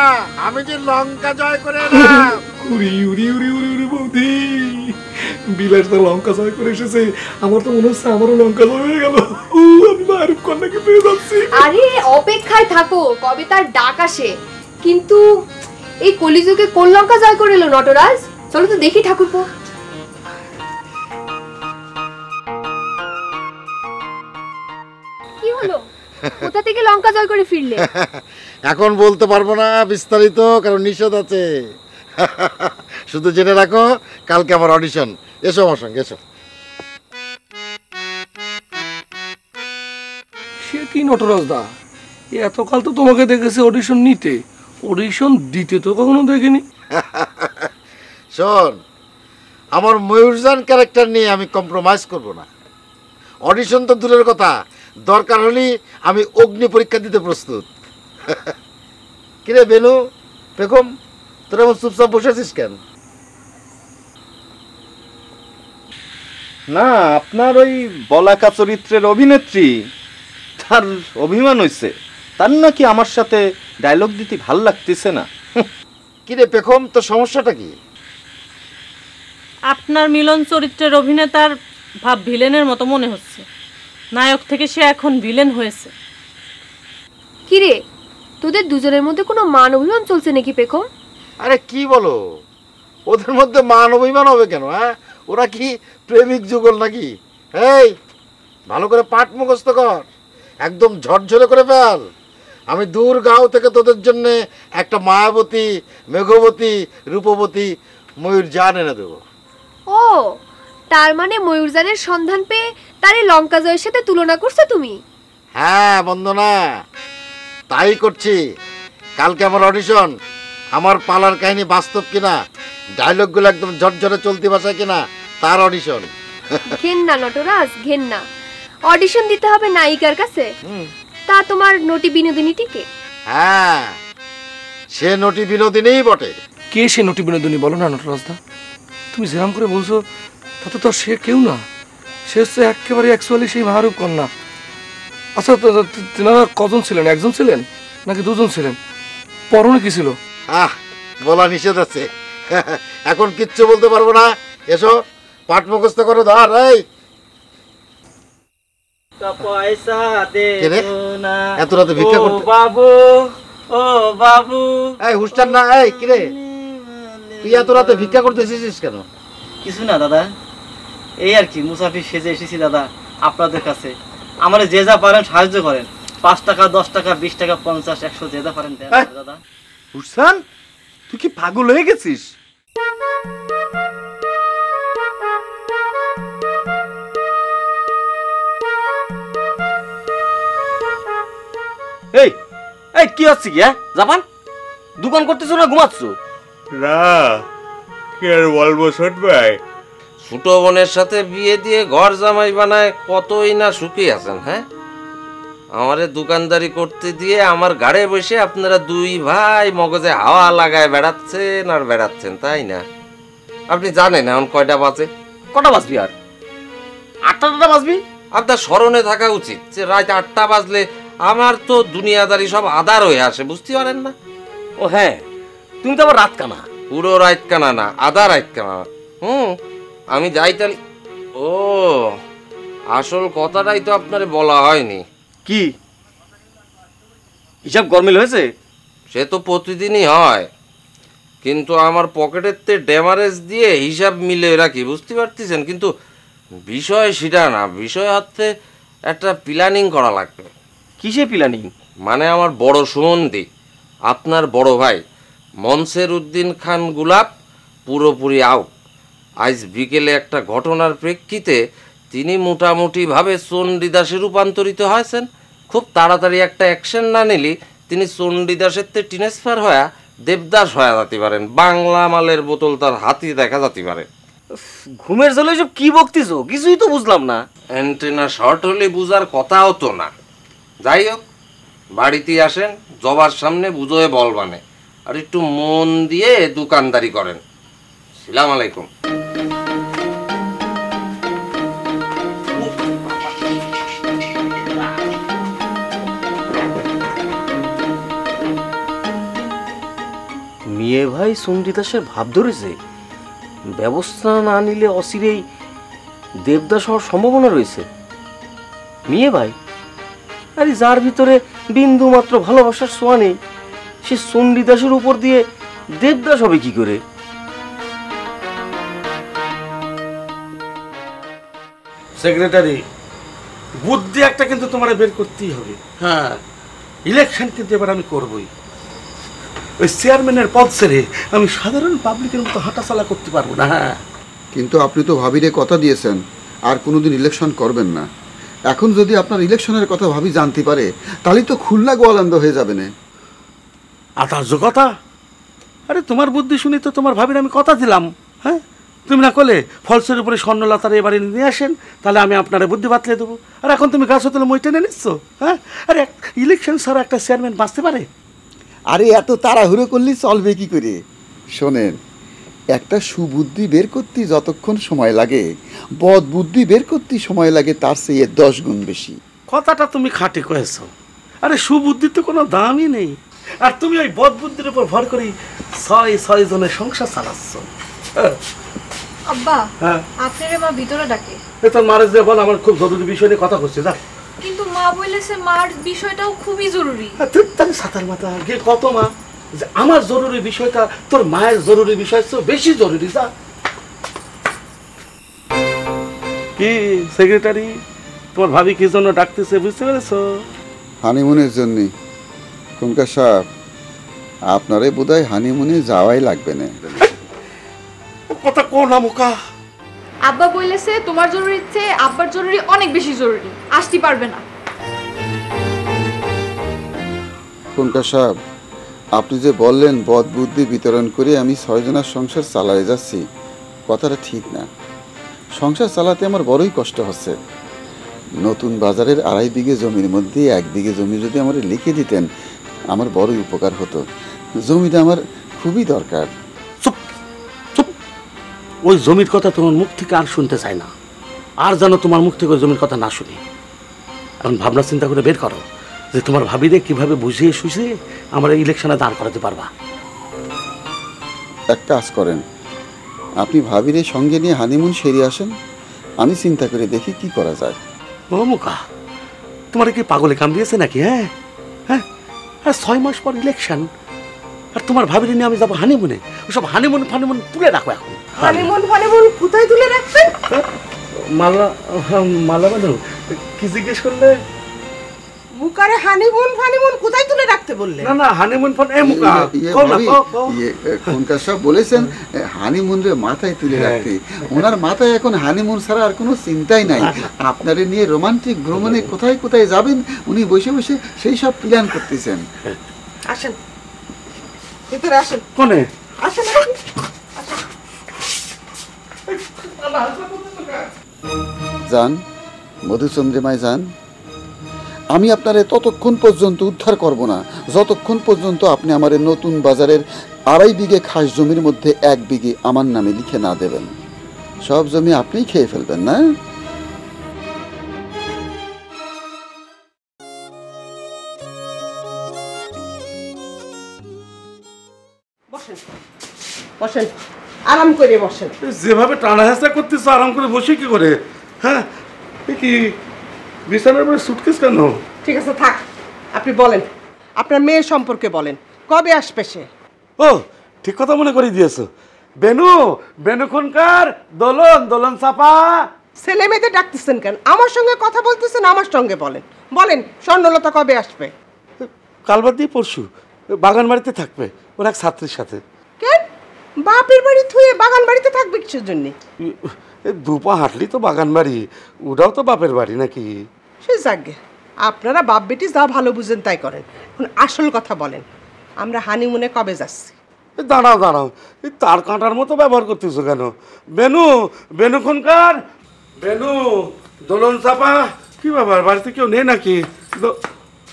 আমি যে লঙ্কা জয় করে এলাম। উড়ি উড়ি উড়ি উড়ি উড়ি বৌদি, বিলাস তো লঙ্কা জয় করে এসেছে। আমার তো মনে হচ্ছে আমারও লঙ্কা জয় হয়ে গেল। আমি মায়ের কন্যাকে পেয়ে যাচ্ছি। আরে অপেক্ষায় থাকো, কবে তার ডাক আসে। কিন্তু এই কলিযুগে কোন লঙ্কা জয় করে এলো নটরাজ? চলো তো দেখি ঠাকুরপো। কি হলো? কোথা থেকে লঙ্কা জয় করে ফিরলে? এখন বলতে পারবো না বিস্তারিত, কারণ নিষেধ আছে। শুধু জেনে রাখো কালকে আমার অডিশন। এসো আমার সঙ্গে, এসো। সে কি নটরাজ দা, এতকাল তো তোমাকে দেখেছি অডিশন নিতে, অডিশন দিতে তো কখনো দেখিনি। শোন, আমার ময়ূরজান ক্যারেক্টার নিয়ে আমি কম্প্রোমাইজ করব না। অডিশন তো দূরের কথা, দরকার হলে আমি অগ্নি পরীক্ষা দিতে প্রস্তুত। কিরে বেনু, বেগম, তোরা এমন চুপচাপ বসেছিস কেন? না, আপনার ওই বলাকা চরিত্রের অভিনেত্রী, তার অভিমান হয়েছে, তার নাকি আমার সাথে ডায়লগ দিতে ভাল লাগতেছে না। কিরে বেগম, তোর সমস্যাটা কি? আপনার মিলন চরিত্রের অভিনেতার ভাব ভিলেনের মতো মনে হচ্ছে। নায়ক থেকে সে এখন ভিলেন হয়েছে। কিরে, তোদের দুজনের মধ্যে কোনো মান অভিমান চলছে নাকি পেখম? আরে কি বলো, ওদের মধ্যে মান অভিমান হবে কেন? হ্যাঁ, ওরা কি প্রেমিক যুগল নাকি? এই, ভালো করে পাঠ মুখস্থ কর, একদম ঝরঝরে করে ফেল। আমি দূর গাঁও থেকে তোদের জন্য একটা মায়াবতী, মেঘবতী, রূপবতী ময়ূরজান এনে দেবো। ও, তার মানে ময়ূরজানের সন্ধান পেয়ে তার এই লঙ্কা জয়ের সাথে তুলনা করছো তুমি? হ্যাঁ বন্দনা, তাই করছি। কালকে আমার অডিশন, আমার পালার কাহিনী বাস্তব কিনা, ডায়লগগুলো একদম ঝরঝরে চলতি ভাষায় কিনা, তার অডিশন। ঘেন্না নটরাজ, ঘেন্না। অডিশন দিতে হবে নায়িকার কাছে? তা তোমার নটি বিনোদিনীটিকে? হ্যাঁ, সে নটি বিনোদিনীই বটে। কে সে নটি বিনোদিনী বলো না নটরাজ দা? তুমি যেরাম করে বলছো তাতে তো সে কেউ না, সে হচ্ছে একেবারে অ্যাকচুয়ালি সেই মাহরুব কন্যা। আচ্ছা, তেনারা কজন ছিলেন? একজন ছিলেন নাকি দুজন ছিলেন? পরনে কি ছিল? বলা নিষেধ আছে, এখন কিচ্ছু বলতে পারবো না। এসো, পাঠ মুখস্থ করো। ধর, এই পয়সা দে না এত রাতে ভিক্ষা করতে? বাবু, ও বাবু, এই হুস্টার না। এই কিরে, তুই এত রাতে ভিক্ষা করতে এসেছিস কেন? কিছু না দাদা, এই আর কি, মুসাফির সেজে এসেছি দাদা আপনাদের কাছে। আমার যে যা পারেন সাহায্য করেন। 5 টাকা, 10 টাকা, 20 টাকা, 50, 100 যে যা পারেন দেন দাদা। হুসেন, তুই কি পাগল হয়ে গেছিস? এই এই কি হচ্ছে কি? জাপান দোকান করতেছো না ঘুমাচ্ছো? না, কি আর বলবো ছোট ভাই, ছোট বোনের সাথে বিয়ে দিয়ে ঘর জামাই বানায় কতই না সুখী আছেন। হ্যাঁ, আমারে দোকানদারি করতে দিয়ে আমার ঘাড়ে বসে আপনারা দুই ভাই মগজে হাওয়া লাগায় বেড়াচ্ছেন আর বেড়াচ্ছেন, তাই না? আপনি জানেন এখন কয়টা বাজে? কটা বাজবি? আর 8টা বাজবি? আপনার স্মরণে থাকা উচিত যে রাত 8টা বাজলে আমার তো দুনিয়াদারি সব আদার হয়ে আসে, বুঝতে পারেন না? ও হ্যাঁ, তুমি তো আবার রাত কানা। পুরো রাত কানা না, আধা রাত কানা। আমি যাই তাহলে। ও, আসল কথাটাই তো আপনারে বলা হয়নি। কি হিসাব গরমিল হয়েছে? সে তো প্রতিদিনই হয়, কিন্তু আমার পকেটের তে ড্যামারেজ দিয়ে হিসাব মিলে রাখি, বুঝতে পারতেছেন? কিন্তু বিষয় সেটা না, বিষয় হচ্ছে একটা প্ল্যানিং করা লাগবে। কিসে প্ল্যানিং? মানে আমার বড় সম্বন্ধী, আপনার বড় ভাই মনসের উদ্দিন খান গোলাপ পুরোপুরি আউট। আজ বিকেলে একটা ঘটনার প্রেক্ষিতে তিনি মোটামুটিভাবে চণ্ডীদাসে রূপান্তরিত হয়েছেন। খুব তাড়াতাড়ি একটা অ্যাকশন না নিলে তিনি চণ্ডীদাসের তে ট্রান্সফার হয়ে দেবদাস হয়ে যেতে পারেন। বাংলা মালের বোতল তার হাতি দেখা যেতে পারে। ঘুমের জলে সব কি বকতিছো? কিছুই তো বুঝলাম না। অ্যান্টেনা শর্ট হলে বুঝার কথাও তো না। যাই হোক, বাড়িতে আসেন, জবার সামনে বুঝোয় বলবানে, আর একটু মন দিয়ে দোকানদারি করেন। সালাম আলাইকুম। মেয়ে ভাই চণ্ডীদাসের ভাব ধরেছে, ব্যবস্থা না নিলে অচিরেই দেবদাস হওয়ার সম্ভাবনা রয়েছে। মেয়ে ভাই, আরে যার ভিতরে বিন্দু মাত্র ভালোবাসার ছোঁয়া নেই, সে চণ্ডীদাসের উপর দিয়ে দেবদাস হবে কি করে? সেক্রেটারি, বুদ্ধি একটা কিন্তু তোমার বের করতেই হবে। হ্যাঁ, ইলেকশন কিন্তু এবার আমি করবই। ওই চেয়ারম্যানের পদ ছেড়ে আমি সাধারণ পাবলিকের মতো হাঁটাচলা করতে পারবো না। কিন্তু আপনি তো ভাবিরে কথা দিয়েছেন আর কোনোদিন ইলেকশন করবেন না। এখন যদি আপনার ইলেকশনের কথা ভাবি জানতে পারে তাহলে তো খুলনা গোয়ালন্দ হয়ে যাবে না। আতার্য কথা। আরে তোমার বুদ্ধি শুনি তো তোমার ভাবির আমি কথা দিলাম। হ্যাঁ, তুমি না করলে ফলসের উপরে স্বর্ণলতার এবারে নিয়ে আসেন, তাহলে আমি আপনারা বুদ্ধি বাতলে দেবো। আর এখন তুমি গাছ হতে মই টেনে নিচ্ছ। হ্যাঁ, আরে ইলেকশন ছাড়া একটা চেয়ারম্যান বাঁচতে পারে? আরে এত তাড়াহুড়ো করলে চলবে কি করে? শোনেন, একটা সুবুদ্ধি বের করতে যতক্ষণ সময় লাগে বদ বুদ্ধি বের করতে সময় লাগে তার চেয়ে 10 গুণ বেশি। কথাটা তুমি খাটে কয়েছ। আরে সুবুদ্ধির তো কোনো দামই নেই। আর তুমি ওই বদ বুদ্ধির উপর ভর করেই 6 জনের সংসার চালাচ্ছ। আব্বা, হ্যাঁ, আপনারে মা ভিতরে ডাকে। তোর মারে যে বল, আমার খুব জরুরি বিষয় নিয়ে কথা করছে। যা। কিন্তু মা বলেছে মার বিষয়টাও খুবই জরুরি। তাহলে সাঁতার মাথা গিয়ে কত মা যে আমার জরুরি বিষয়টা তোর মায়ের জরুরি বিষয় বেশি জরুরি। যা। কি সেক্রেটারি, তোমার ভাবি কি জন্য ডাকতেছে বুঝতে পেরেছো? হানিমুনের জন্য। কুমকা সাহেব, আপনারে বোধহয় হানিমুনে যাওয়াই লাগবে না। কথা কোন মুখা? আব্বা বলেছে তোমার জরুরি চেয়ে আব্বার জরুরি অনেক বেশি জরুরি, আসতে পারবে না। কুমকা সাহেব, আপনি যে বললেন বদ বুদ্ধি বিতরণ করে আমি 6 জনের সংসার চালায়ে যাচ্ছি, কথাটা ঠিক না। সংসার চালাতে আমার বড়ই কষ্ট হচ্ছে। নতুন বাজারের 2.5 বিঘে জমির মধ্যে 1 বিঘে জমি যদি আমার লিখে দিতেন আমার বড়ই উপকার হতো। জমিটা আমার খুবই দরকার। চুপ চুপ, ওই জমির কথা তোমার মুখ থেকে আর শুনতে চাই না। আর যেন তোমার মুখ থেকে ওই জমির কথা না শুনি। এখন ভাবনা চিন্তা করে বের করো যে তোমার ভাবিরে কিভাবে বুঝিয়ে সুঝিয়ে আমার ইলেকশনে দাঁড় করাতে পারবা। এক কাজ করেন, আপনি ভাবিরে সঙ্গে নিয়ে হানিমুন সেরে আসেন, আমি চিন্তা করে দেখি কি করা যায়। ও মুখা, তোমার কি পাগলে কামড়িয়েছে নাকি? হ্যাঁ হ্যাঁ, আর 6 মাস পর ইলেকশন, আর তোমার ভাবিরে নিয়ে আমি যাবো হানিমুনে। ওসব হানিমুন ফানিমুন তুলে রাখো এখন। হানিমুন ফানিমুন কোথায় তুলে রাখবেন? মালা মালা মানে কি জিজ্ঞেস করলে? মুকারে হানিমুন ফানিমুন কোথায় তুলে রাখতে বললে? না না, হানিমুন ফান এ মুকা কোনটা সব বলেছেন হানিমুন রে মাথায় তুলে রাখতে। ওনার মাথায় এখন হানিমুন ছাড়া আর কোনো চিন্তাই নাই। আপনারে নিয়ে রোমান্টিক ভ্রমণে কোথায় কোথায় যাবেন উনি বসে বসে সেই সব প্ল্যান করতেছেন। আসেন ভিতরে, আসেন। কোনে? আসেন। যান মধুচন্দ্রিমায় যান। আমি আপনারে ততক্ষণ পর্যন্ত উদ্ধার করব না যতক্ষণ পর্যন্ত আপনি আমার নতুন বাজারের 2.5 বিঘে খাস জমির মধ্যে 1 বিঘে আমার নামে লিখে না দেবেন। সব জমি আপনিই খেয়ে ফেলবেন না? বসেন বসেন, আরাম করে বসেন। যেভাবে টানা হেঁচড়া করতেছ আরাম করে বসে কি করে? হ্যাঁ, কি বিছানার উপরে সুটকেস কেন? ঠিক আছে থাক, আপনি বলেন আপনার মেয়ে সম্পর্কে বলেন, কবে আসবে সে? ও ঠিক কথা মনে করে দিয়েছো। বেনু বেনু খুনকার, দোলন দোলন চাপা। ছেলে মেয়েদের ডাকতেছেন কেন? আমার সঙ্গে কথা বলতেছেন, আমার সঙ্গে বলেন। বলেন স্বর্ণলতা কবে আসবে? কাল বাদ দিয়ে পরশু বাগান বাড়িতে থাকবে ওর এক ছাত্রীর সাথে। কেন বাপের বাড়ি থুয়ে বাগান বাড়িতে থাকবে কিসের জন্য? দুপা হাঁটলি তো বাগান বাড়ি, ওটাও তো বাপের বাড়ি নাকি? সে যাকে, আপনারা বাপ বেটি যা ভালো বুঝেন তাই করেন। এখন আসল কথা বলেন, আমরা হানিমুনে কবে যাচ্ছি? দাঁড়াও দাঁড়াও, এই তার কাঁটার মতো ব্যবহার করতেছো কেন? বেনু বেনু খুনকার, বেনু দোলন চাপা। কি ব্যাপার, বাড়িতে কেউ নেই নাকি?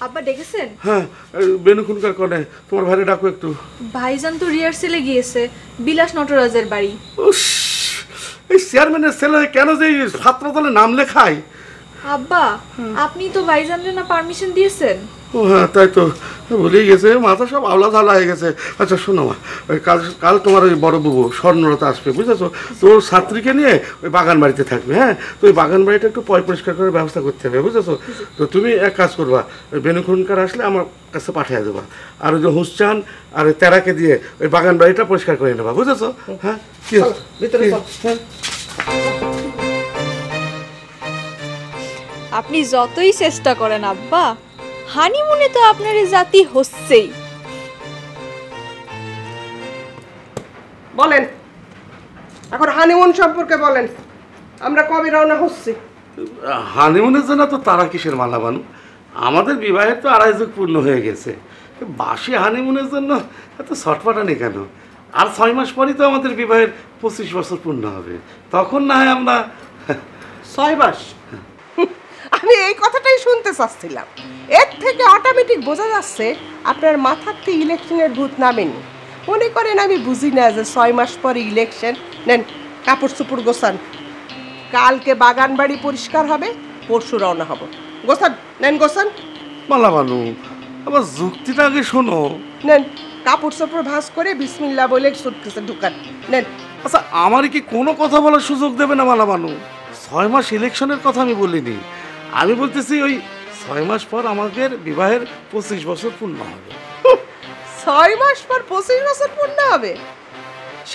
আব্বা ডেকেছেন? হ্যাঁ, বেনু খুনকার কনে, তোমার ভাইরে ডাকো একটু। ভাইজান তো রিহার্সেলে গিয়েছে বিলাস নটরাজের বাড়ি। এই চেয়ারম্যানের ছেলে কেন যে ছাত্র দলে নাম লেখায়? আব্বা আপনি তো ভাইজানরে না পারমিশন দিয়েছেন? ও হ্যাঁ, তাই তো ভুলেই গেছে, মাথা সব আওলা ঝালা হয়ে গেছে। আচ্ছা শোনো মা, ওই কাল তোমার ওই বড় বাবু স্বর্ণলতা আসবে বুঝেছো, তোর ছাত্রীকে নিয়ে ওই বাগান বাড়িতে থাকবে। হ্যাঁ, তো ওই বাগান বাড়িটা একটু পরিষ্কার করার ব্যবস্থা করতে হবে বুঝেছো। তো তুমি এক কাজ করবা, ওই বেনু খুনকার আসলে আমার কাছে পাঠিয়ে দেবা, আর ওই যে হুসচান আর ওই তেরাকে দিয়ে ওই বাগান বাড়িটা পরিষ্কার করে নেবা বুঝেছো। হ্যাঁ, কি ভিতরে হ্যাঁ, আপনি যতই চেষ্টা করেন আব্বা, হানিমুনে তো আপনার এই জাতি হচ্ছেই। বলেন এখন হানিমুন সম্পর্কে বলেন, আমরা কবে রওনা হচ্ছি? হানিমুনের জন্য তো তারা কিসের মালা বানু, আমাদের বিবাহের তো 2.5 যুগ পূর্ণ হয়ে গেছে। বাসি হানিমুনের জন্য এত ছটফটানি কেন? আর 6 মাস পরই তো আমাদের বিবাহের 25 বছর পূর্ণ হবে, তখন না হয় আমরা। 6 মাস? আমি এই কথাটাই শুনতে চাচ্ছিলাম। এর থেকে অটোমেটিক বোঝা যাচ্ছে আপনার মাথাতে ইলেকশনের ভূত নামেনি। মনে করেন আমি বুঝি না যে 6 মাস পরে ইলেকশন। নেন কাপড় চোপড় গোছান, কালকে বাগান বাড়ি পরিষ্কার হবে, পরশু রওনা হব। গোছান, নেন গোছান। মালা বানু, আবার যুক্তিটা আগে শোনো। নেন কাপড় চোপড় ভাঁজ করে বিসমিল্লাহ বলে সুটকেসে ঢুকান। নেন। আচ্ছা, আমার কি কোনো কথা বলার সুযোগ দেবে না মালা বানু? 6 মাস ইলেকশনের কথা আমি বলিনি, আমি বলতেছি ওই 6 মাস পর আমাদের বিবাহের 25 বছর পূর্ণ হবে। 6 মাস পর 25 বছর পূর্ণ হবে?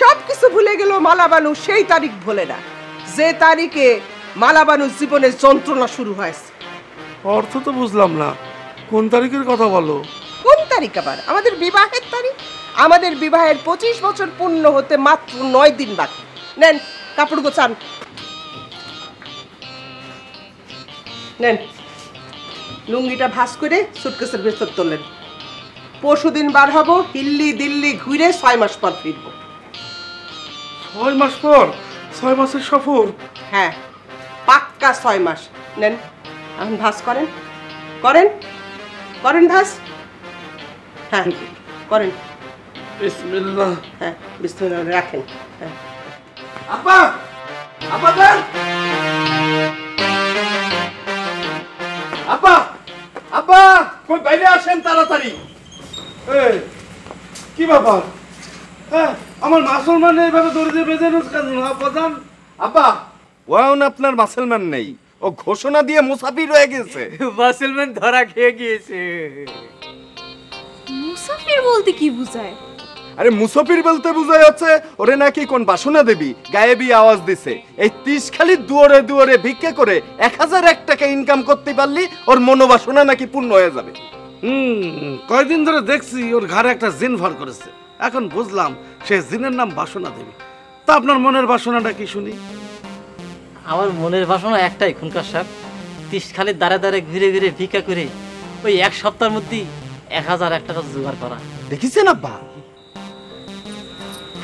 সব কিছু ভুলে গেল মালাবানু, সেই তারিখ ভোলে না যে তারিখে মালাবানুর জীবনের যন্ত্রণা শুরু হয়েছে। অর্থ তো বুঝলাম না, কোন তারিখের কথা বলো? কোন তারিখ আবার? আমাদের বিবাহের তারিখ। আমাদের বিবাহের 25 বছর পূর্ণ হতে মাত্র 9 দিন বাকি। নেন কাপড় গোছান, নেন লুঙ্গিটা ভাঁজ করে সুটকেসের ভেতর তোলেন। পরশুদিন বার হব, হিল্লি দিল্লি ঘুরে 6 মাস পর ফিরব। 6 মাস পর? 6 মাসের সফর? হ্যাঁ পাক্কা 6 মাস। নেন এখন ভাঁজ করেন, করেন করেন ভাঁজ। হ্যাঁ করেন। বিসমিল্লাহ। হ্যাঁ বিসমিল্লাহ রাখেন। হ্যাঁ আপা, আপা দেন। আপা, আপা কই বাইরে আসেন তাড়াতাড়ি। এই কি ব্যাপার? হ্যাঁ, আমার মুসলমান এইভাবে দড়ি দিয়ে বেঁধে কেন আব্বাজান? আপা ওয়ান আপনার মাসেলম্যান নেই, ও ঘোষণা দিয়ে মুসাফির হয়ে গেছে। মাসেলম্যান ধরা খেয়ে গিয়েছে। মুসাফির বলতে কি বুঝায়? আরে মুসাফির বলতে বুঝাই যাচ্ছে ওরে নাকি কোন বাসনা দেবী গায়েবী আওয়াজ দিছে, এই 30 খালি দুয়ারে দুয়ারে ভিক্ষা করে 1001 টাকা ইনকাম করতে পারলি ওর মনোবাসনা নাকি পূর্ণ হয়ে যাবে। কয়দিন ধরে দেখছি ওর ঘরে একটা জিন ভর করেছে, এখন বুঝলাম সে জিনের নাম বাসনা দেবী। তা আপনার মনের বাসনাটা কি শুনি? আমার মনের বাসনা একটাই খুনকার সাহেব, 30 খালি দাঁড়ে দাঁড়ে ঘুরে ঘুরে ভিক্ষা করে ওই 1 সপ্তাহের মধ্যেই 1001 টাকা জোগাড় করা। দেখিছেন আব্বা?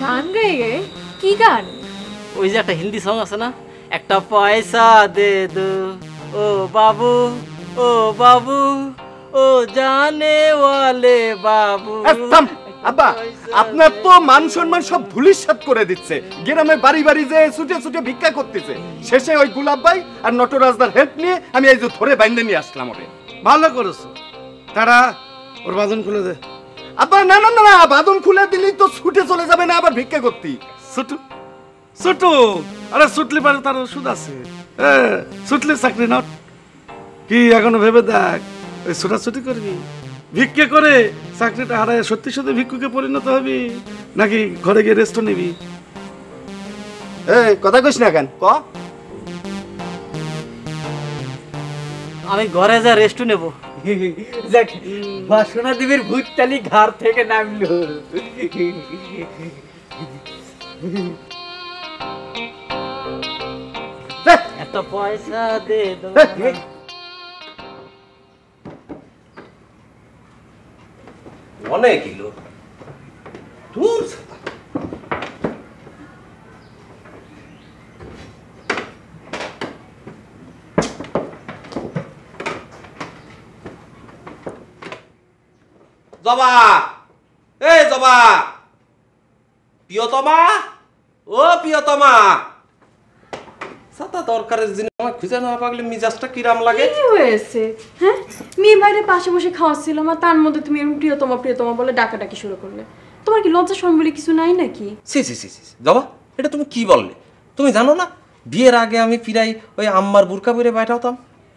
গান গায়ে গায়ে? কি গান? ওই যে একটা হিন্দি সং আছে না, একটা পয়সা দে দো ও বাবু, ও বাবু, ও জানে ওয়ালে বাবু। আব্বা আপনার তো মান সম্মান সব ধুলিসাৎ করে দিচ্ছে, গ্রামে বাড়ি বাড়ি যে ছুটে ছুটে ভিক্ষা করতেছে। শেষে ওই গুলাব ভাই আর নটরাজদার হেল্প নিয়ে আমি এই যে ধরে বাইন্দে নিয়ে আসলাম ওরে। ভালো করেছো, তারা ওর বাঁধন খুলে দে। আব্বা না না না, বাঁধন খুলে দিলেই তো ছুটে চলে যাবে না আবার ভিক্ষা করতে। ছুটু ছুটু, আরে ছুটলি পারে তার ওষুধ আছে। ছুটলি চাকরি নট কি এখনো ভেবে দেখ, ওই ছুটাছুটি করবি, ভিক্ষে করে চাকরিটা হারায় সত্যি সত্যি ভিক্ষুকে পরিণত হবি, নাকি ঘরে গিয়ে রেস্ট নিবি? এই কথা কইস না কেন ক? আমি ঘরে যা রেস্ট নেব। যাক বাসনা দেবীর ভূতটালি ঘর থেকে নামলো। এত পয়সা দে দো। অনেক কিলো দূর জবা, এই জবা, প্রিয়তমা, ও প্রিয়তমা, সাতা দরকারের জিনিস আমার খুঁজে না পাগলে মিজাজটা কিরাম লাগে। কি হয়েছে? হ্যাঁ, মেয়ে বাইরে পাশে বসে খাওয়াচ্ছিলাম আর তার মধ্যে তুমি এরকম প্রিয়তমা প্রিয়তমা বলে ডাকাডাকি শুরু করলে। তোমার কি লজ্জা শরম বলে কিছু নাই নাকি? সি সি সি সি জবা, এটা তুমি কি বললে? তুমি জানো না বিয়ের আগে আমি প্রায় ওই আম্মার বুরকা পরে বাইরে হতাম,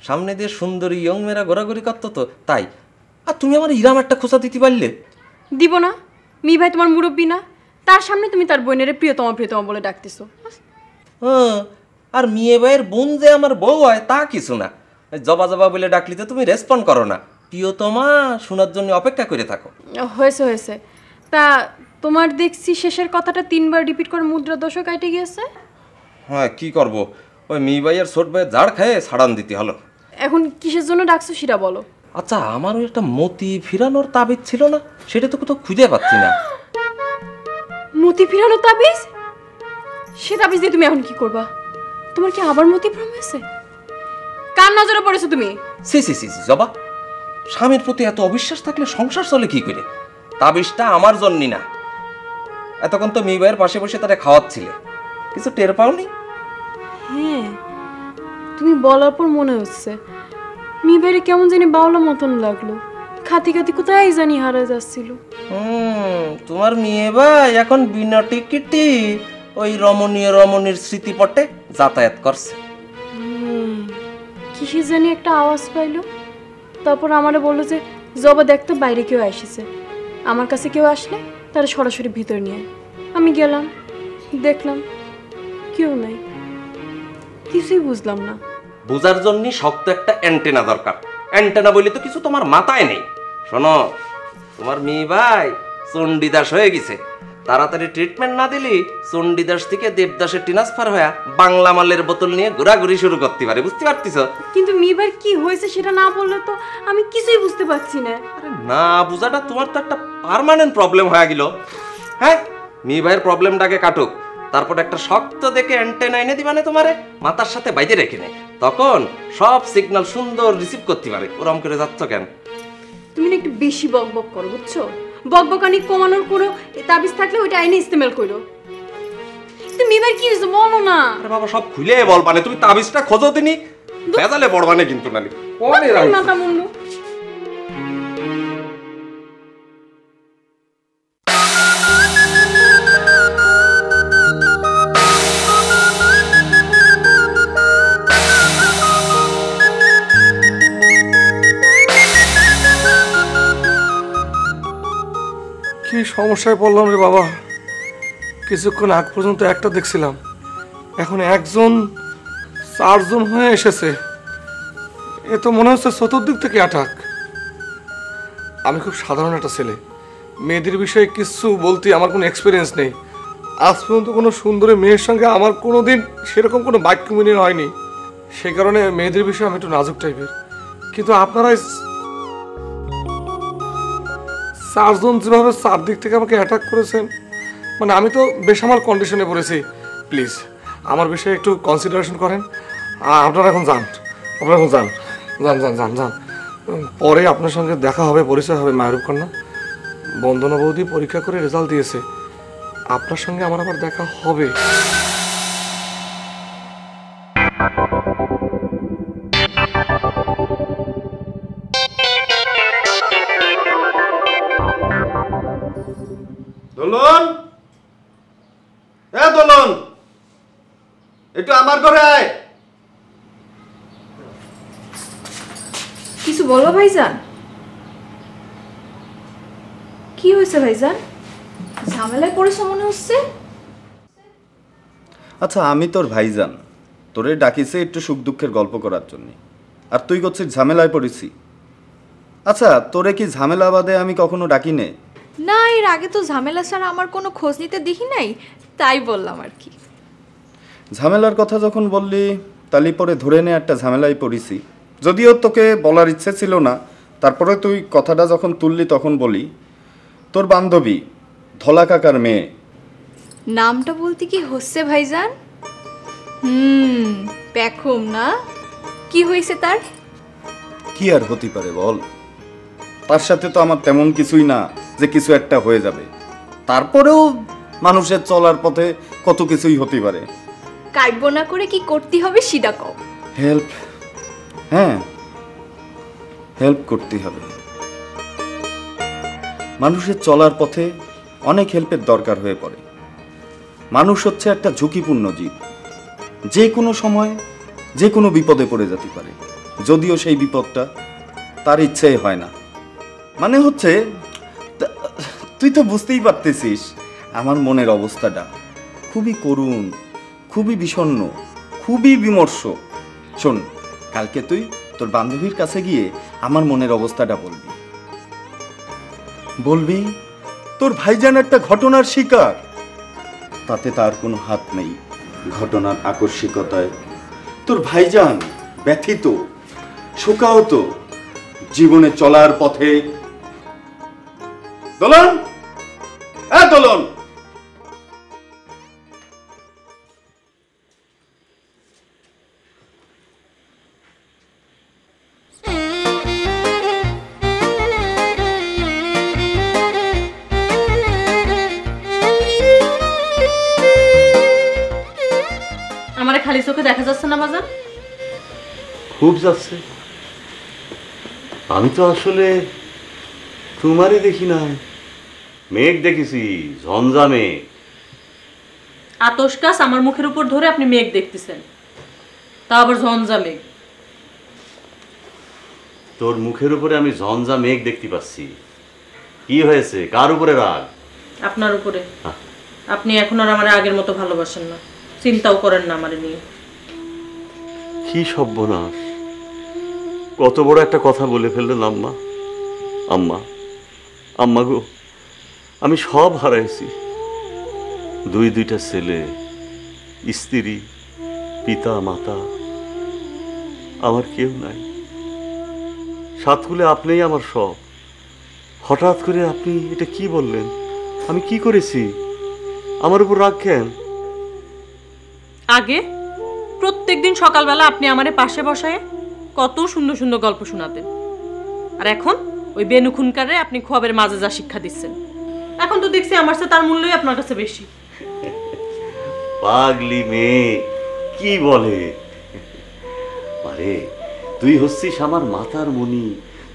সামনে দিয়ে সুন্দরী ইয়ং মেয়েরা ঘোরাঘুরি করতো তো তাই। আর তুমি আমার ইরাম একটা খোঁচা দিতে পারলে? দিব না? মি ভাই তোমার মুরব্বী না? তার সামনে তুমি তার বোনের প্রিয়তমা প্রিয়তমা বলে ডাকতেছো। হ্যাঁ, আর মেয়ে ভাইয়ের বোন যে আমার বউ হয় তা কিছু না, জবা জবা বলে ডাকলি তো তুমি রেসপন্ড করো না। প্রিয়তমা শোনার জন্য অপেক্ষা করে থাকো। হয়েছে হয়েছে। তা তোমার দেখছি শেষের কথাটা 3 বার রিপিট করে মুদ্রা দশক কাটে গিয়েছে। হ্যাঁ কি করব, ওই মি ভাই আর ছোট ভাই জাড় খায়ে ছাড়ান দিতে হলো। এখন কিসের জন্য ডাকছো সেটা বলো। আচ্ছা আমার ওই একটা মতি ফিরানোর তাবিজ ছিল না, সেটা তো কোথাও খুঁজে পাচ্ছি না। মতি ফিরানোর তাবিজ? সে তাবিজ দিয়ে তুমি এখন কি করবা? তোমার কি আবার মতি ভ্রম হয়েছে? কার নজরে পড়েছো তুমি? সি সি সি জবা, স্বামীর প্রতি এত অবিশ্বাস থাকলে সংসার চলে কি করে? তাবিজটা আমার জন্যই না। এতক্ষণ তো মি ভাইয়ের পাশে বসে তারা খাওয়াচ্ছিলে, কিছু টের পাওনি? হ্যাঁ, তুমি বলার পর মনে হচ্ছে মি ভাইরে কেমন জানি বাউলা মতন লাগলো। খাতি খাতি কোথায় জানি হারিয়ে যাচ্ছিল। তোমার মেয়ে ভাই এখন বিনা টিকিটে ওই রমণীর স্মৃতিপটে যাতায়াত করছে। কিসে জানি একটা আওয়াজ পাইলো, তারপর আমারে বললো যে জবা দেখতো বাইরে কেউ এসেছে, আমার কাছে কেউ আসলে তারা সরাসরি ভিতর নিয়ে। আমি গেলাম, দেখলাম কেউ নাই, কিছুই বুঝলাম না। বোঝার জন্য শক্ত একটা অ্যান্টেনা দরকার। অ্যান্টেনা বলি তো কিছু তোমার মাথায় নেই। শোনো, তোমার মেয়ে ভাই চণ্ডীদাস হয়ে গেছে। তাড়াতাড়ি ট্রিটমেন্ট না দিলে চণ্ডীদাস থেকে দেবদাসের ট্রান্সফার হয়ে বাংলা মালের বোতল নিয়ে ঘোরাঘুরি শুরু করতে পারে, বুঝতে পারতেছ? কিন্তু মিবার কি হয়েছে সেটা না বললে তো আমি কিছুই বুঝতে পারছি না। না বুঝাটা তোমার তো একটা পার্মানেন্ট প্রবলেম হয়ে গেল। হ্যাঁ, মি ভাইয়ের প্রবলেমটাকে কাটুক, তারপর একটা শক্ত দেখে অ্যান্টেনা এনে দিবানে তোমারে মাথার সাথে বাইরে রেখে নেয়, তখন সব সিগন্যাল সুন্দর রিসিভ করতে পারে। ওরম করে যাচ্ছ কেন? তুমি না একটু বেশি বকবক করো, বুঝছো? বকবকানি কমানোর কোনো তাবিজ থাকলে ওইটা আইনে ইস্তেমাল করো। তুমি এবার কি হয়েছে বলো না। আরে বাবা সব খুলে বলবানে, তুমি তাবিজটা খোঁজো তিনি ভেজালে পড়বানে কিন্তু নালি কোনে রাখো মাথা মুন্ডু। কি সমস্যায় পড়লাম রে বাবা। কিছুক্ষণ আগ পর্যন্ত একটা দেখছিলাম, এখন একজন 4 জন হয়ে এসেছে। এ তো মনে হচ্ছে চতুর্দিক থেকে অ্যাটাক। আমি খুব সাধারণ একটা ছেলে, মেয়েদের বিষয়ে কিছু বলতে আমার কোনো এক্সপিরিয়েন্স নেই। আজ পর্যন্ত কোনো সুন্দরী মেয়ের সঙ্গে আমার কোনো দিন সেরকম কোনো বাক্য মিলিয়ে হয়নি। সে কারণে মেয়েদের বিষয়ে আমি একটু নাজুক টাইপের। কিন্তু আপনারা 4 জন যেভাবে 4 দিক থেকে আমাকে অ্যাটাক করেছেন, মানে আমি তো বেসামাল কন্ডিশনে পড়েছি। প্লিজ আমার বিষয়ে একটু কনসিডারেশন করেন। আপনারা এখন যান, আপনারা এখন যান যান যান যান যান পরে আপনার সঙ্গে দেখা হবে, পরিচয় হবে। মায়রূপ কন্যা বন্দনা বৌদি পরীক্ষা করে রেজাল্ট দিয়েছে, আপনার সঙ্গে আমার আবার দেখা হবে। দোলন, দোলন, একটু আমার ঘরে আয়। কিছু বলো ভাইজান। কি হয়েছে ভাইজান? ঝামেলায় পড়েছো মনে হচ্ছে। আচ্ছা আমি তোর ভাইজান, তোরে ডাকিছে একটু সুখ দুঃখের গল্প করার জন্য, আর তুই করছিস ঝামেলায় পড়েছি। আচ্ছা তোরে কি ঝামেলা বাদে আমি কখনো ডাকি নে? না, এর আগে তো ঝামেলা ছাড়া আমার কোনো খোঁজ নিতে দেখি নাই, তাই বললাম আর কি। ঝামেলার কথা যখন বললি তালি পরে ধরে নে একটা ঝামেলায় পড়েছি। যদিও তোকে বলার ইচ্ছে ছিল না, তারপরে তুই কথাটা যখন তুললি তখন বলি। তোর বান্ধবী ধলা কাকার মেয়ে। নামটা বলতে কি হচ্ছে ভাইজান? পেখম না? কি হয়েছে তার? কি আর হতে পারে বল, তার সাথে তো আমার তেমন কিছুই না যে কিছু একটা হয়ে যাবে। তারপরেও মানুষের চলার পথে কত কিছুই হতে পারে। কাব্য না করে কি করতে হবে সেটা কও। হেল্প, হ্যাঁ হেল্প করতে হবে। মানুষের চলার পথে অনেক হেল্পের দরকার হয়ে পড়ে। মানুষ হচ্ছে একটা ঝুঁকিপূর্ণ জীব, যে কোনো সময় যে কোনো বিপদে পড়ে যেতে পারে, যদিও সেই বিপদটা তার ইচ্ছেই হয় না। মানে হচ্ছে তুই তো বুঝতেই পারতেছিস আমার মনের অবস্থাটা খুবই করুণ, খুবই বিষণ্ণ, খুবই বিমর্ষ। শোন কালকে তুই তোর বান্ধবীর কাছে গিয়ে আমার মনের অবস্থাটা বলবি। বলবি তোর ভাইজান একটা ঘটনার শিকার, তাতে তার কোনো হাত নেই। ঘটনার আকস্মিকতায় তোর ভাইজান ব্যথিত, শোকাহত, জীবনে চলার পথে। দোলন, দোলন, আমারে খালি চোখে দেখা যাচ্ছে না বাজান? খুব যাচ্ছে। আমি তো আসলে তোমারই দেখি না, মেঘ দেখেছি, ঝঞ্ঝা মেঘ। আতশ গাছ আমার মুখের উপর ধরে আপনি মেঘ দেখতেছেন, তা আবার ঝঞ্ঝা মেঘ। তোর মুখের উপরে আমি ঝঞ্ঝা মেঘ দেখতে পাচ্ছি। কি হয়েছে? কার উপরে রাগ? আপনার উপরে। আপনি এখন আর আমার আগের মতো ভালোবাসেন না, চিন্তাও করেন না আমার নিয়ে। কি সর্বনাশ! কত বড় একটা কথা বলে ফেললেন আম্মা। আম্মা, আম্মা গো, আমি সব হারাইছি। দুইটা ছেলে, স্ত্রী, পিতা মাতা, আমার কেউ নাই। সাতকুলে আপনিই আমার সব। হঠাৎ করে আপনি এটা কি বললেন? আমি কি করেছি? আমার উপর রাগ কেন? আগে প্রত্যেকদিন সকালবেলা আপনি আমারে পাশে বসায় কত সুন্দর সুন্দর গল্প শোনাতেন, আর এখন ওই বেনু খুনকারে আপনি খোয়াবের মাঝে যা শিক্ষা দিচ্ছেন, এখন তো দেখছি আমার সাথে তার মূল্যই আপনার কাছে বেশি। পাগলি মেয়ে কি বলে? আরে তুই হচ্ছিস আমার মাথার মণি,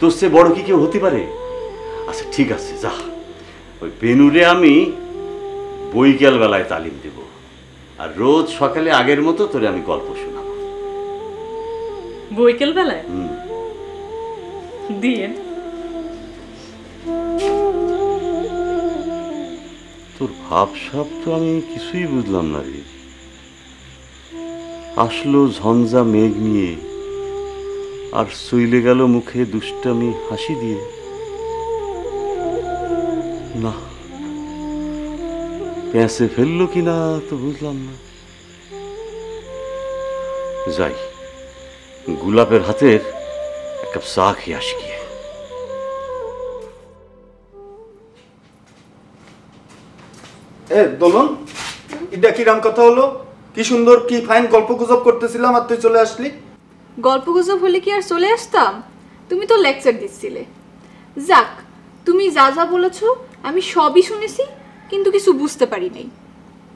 তোর চেয়ে বড় কি কেউ হতে পারে? আচ্ছা ঠিক আছে, যা, ওই বেনুরে আমি বৈকাল বেলায় তালিম দেব, আর রোজ সকালে আগের মতো তোরে আমি গল্প শোনাবো। বৈকাল বেলায় দিয়েন। তোর ভাবসাব তো আমি কিছুই বুঝলাম না রে। আসলো ঝঞ্ঝা মেঘ নিয়ে, আর চইলে গেল মুখে দুষ্টামি হাসি দিয়ে। না, প্যাঁচে ফেললো কিনা তো বুঝলাম না। যাই, গোলাপের হাতের এক কাপ চা খেয়ে আসি গিয়ে। দোলন, এটা কিরাম কথা হলো? কি সুন্দর কি ফাইন গল্প গুজব করতেছিলাম আর তুই চলে আসলি। গল্প গুজব হলে কি আর চলে আসতাম? তুমি তো লেকচার দিচ্ছিলে। যাক, তুমি যা যা বলেছো আমি সবই শুনেছি, কিন্তু কিছু বুঝতে পারি নাই।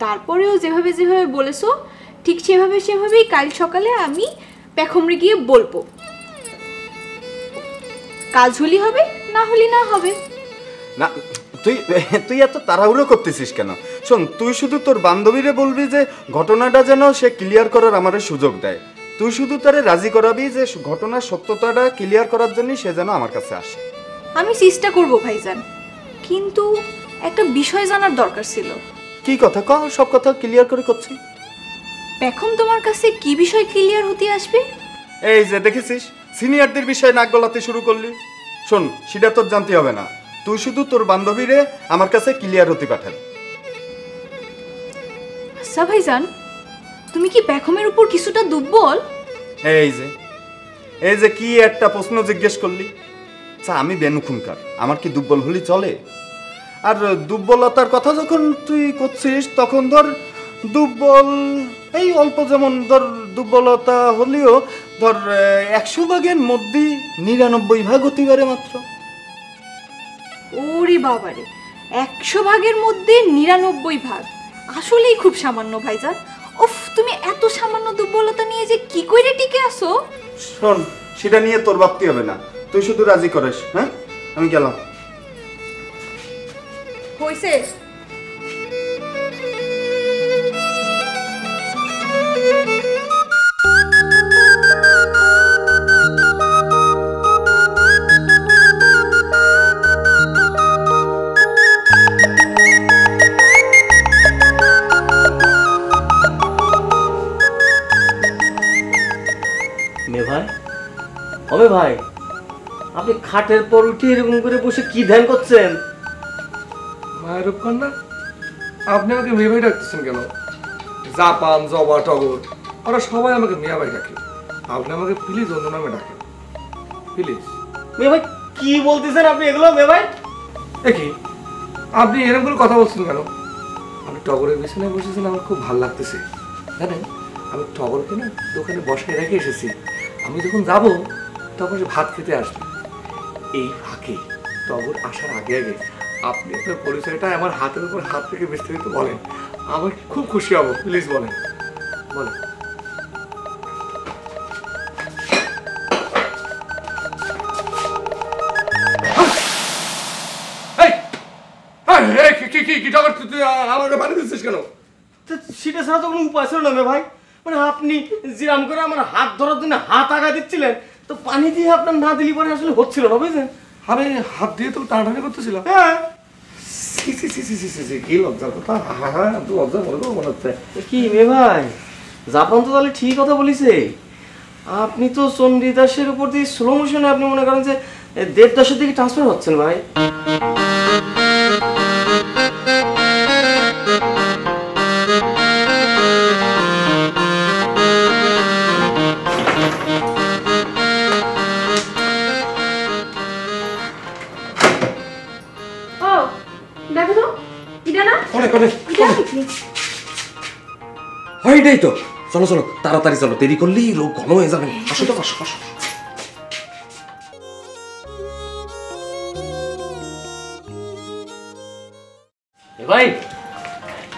তারপরেও যেভাবে যেভাবে বলেছো ঠিক সেভাবেই কাল সকালে আমি পেখমরে গিয়ে বলবো। কাজ হলি হবে, না হলি না হবে। না, তুই এত তাড়াহুড়ো করতেছিস কেন? শোন, তুই শুধু তোর বান্ধবীরে বলবি যে ঘটনাটা যেন সে ক্লিয়ার করার আমারে সুযোগ দেয়। তুই শুধু তারে রাজি করাবি যে ঘটনার সত্যতাটা ক্লিয়ার করার জন্য সে যেন আমার কাছে আসে। আমি চেষ্টা করব ভাইজান, কিন্তু একটা বিষয় জানার দরকার ছিল। কি কথা? কও, সব কথা ক্লিয়ার করে করছি। এখন তোমার কাছে কি বিষয় ক্লিয়ার হতে আসবে? এই যে দেখেছিস, সিনিয়রদের বিষয়ে নাক গলাতে শুরু করলি। শোন, সেটা তোর জানতে হবে না। তুই শুধু তোর বান্ধবীরে আমার কাছে ক্লিয়ার হতে পাঠান। আচ্ছা ভাইজান, তুমি কি পেখমের উপর কিছুটা দুর্বল? এই যে কি একটা প্রশ্ন জিজ্ঞেস করলি। আচ্ছা, আমি বেনু খুনকার, আমার কি দুর্বল হলি চলে? আর দুর্বলতার কথা যখন তুই করছিস, তখন ধর দুর্বল এই অল্প, যেমন ধর দুর্বলতা হলেও ধর 100 ভাগের মধ্যে 99 ভাগ হতে পারে মাত্র। ওরে বাবারে, 100 ভাগের মধ্যে 99 ভাগ আসলেই খুব সামান্য ভাইজান। উফ, তুমি এত সামান্য দুর্বলতা নিয়ে যে কি করে টিকে আসো? শোন, সেটা নিয়ে তোর ভাবতে হবে না, তুই শুধু রাজি করিস। হ্যাঁ, আমি গেলাম। হইছে। ভাই ওই ভাই, আপনি খাটের পর উঠে এরকম করে বসে কি ধ্যান করছেন? মায়ের কন্যা, আপনি আমাকে মেয়ে ভাই ডাকতেছেন কেন? জাপান, জবা, টগর ওরা সবাই আমাকে মিয়া ভাই ডাকে। আপনি আমাকে প্লিজ অন্য নামে ডাকেন, প্লিজ। মেয়ে ভাই কি বলতেছেন আপনি এগুলো? মেয়ে ভাই দেখি আপনি এরকম করে কথা বলছেন কেন? আমি টগরের বিছানায় বসেছেন, আমার খুব ভালো লাগতেছে। জানেন, আমি টগরকে না দোকানে বসায় রেখে এসেছি। আমি যখন যাব তখন সে ভাত খেতে আসবে। এই ফাঁকে টগর আসার আগে আগে আপনি আপনার পরিচয়টা আমার হাতের উপর হাত থেকে বিস্তারিত বলেন, আমি খুব খুশি হব। প্লিজ বলেন, বলেন। আমাকে পানি দিচ্ছিস কেন? সেটা ছাড়া তো কোনো উপায় ছিল না মেয়ে ভাই। মানে আপনি জিরাম করে আমার হাত ধরার জন্য হাত আগা দিচ্ছিলেন, তো পানি দিয়ে আপনার না দিলি পরে আসলে হচ্ছিল না, বুঝলেন? আমি হাত দিয়ে তো টানাটানি করতেছিলাম। হ্যাঁ, কি লজ্জার কথা! তো লজ্জা মনে করবো মনে হচ্ছে। কি মেয়ে ভাই, জাপান তো তাহলে ঠিক কথা বলিছে। আপনি তো চণ্ডীদাসের উপর দিয়ে স্লো মোশনে আপনি মনে করেন যে দেবদাসের দিকে ট্রান্সফার হচ্ছেন ভাই। দেখো তো, এটা না? হয়টাই তো। চলো চলো তাড়াতাড়ি চলো, দেরি করলেই লোক ঘন হয়ে যাবেন। আসো তো, আসো আসো। ভাই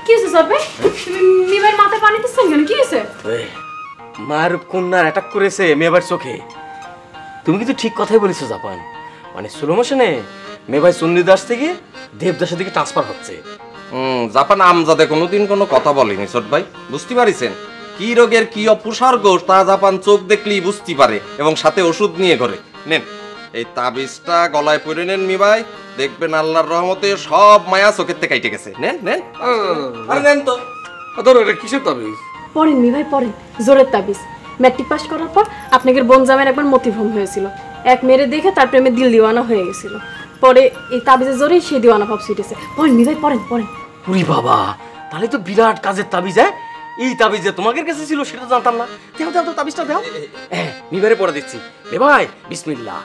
কি হয়েছে সব ভাই? তুমি মিমের মাথায় পানি দিচ্ছেন কেন? কি হয়েছে? মার কন্যা অ্যাটাক করেছে মেয়েবার চোখে। তুমি কিন্তু ঠিক কথাই বলেছো জাপান। মানে স্লো মোশনে মেয়েভাই চণ্ডীদাস থেকে দেবদাসের দিকে ট্রান্সফার হচ্ছে। জাপান আমজাদে কোনোদিন কোনো কথা বলেনি ছোট ভাই, বুঝতে পারিছেন? কি রোগের কি অপসর্গ তা জাপান চোখ দেখলেই বুঝতে পারে, এবং সাথে ওষুধ নিয়ে ঘরে। নেন এই তাবিজটা গলায় পরে নেন মি ভাই, দেখবেন আল্লাহর রহমতে সব মায়া চোখের থেকে কেটে গেছে। নেন নেন, আরে নেন তো। ধরো, এটা কিসের তাবিজ? পড়েন মি ভাই, পড়েন। জোরের তাবিজ। ম্যাট্রিক পাস করার পর আপনাদের বোন জামাইয়ের একবার মতিভ্রম হয়েছিল। এক মেরে দেখে তার প্রেমে দিল দিওয়ানা হয়ে গেছিল। পরে এই তাবিজের জোরেই সেই দিওয়ানা ভাব ছুটেছে। পড়েন মি ভাই, পড়েন পড়েন। উরি বাবা, তাহলে তো বিরাট কাজের তাবিজ। হ্যাঁ, এই তাবিজ যে তোমাদের কাছে ছিল সেটা তো জানতাম না। দাও দাও তো তাবিজটা দাও। হ্যাঁ, মিবারে পড়ে দিচ্ছি। এ ভাই বিসমিল্লাহ।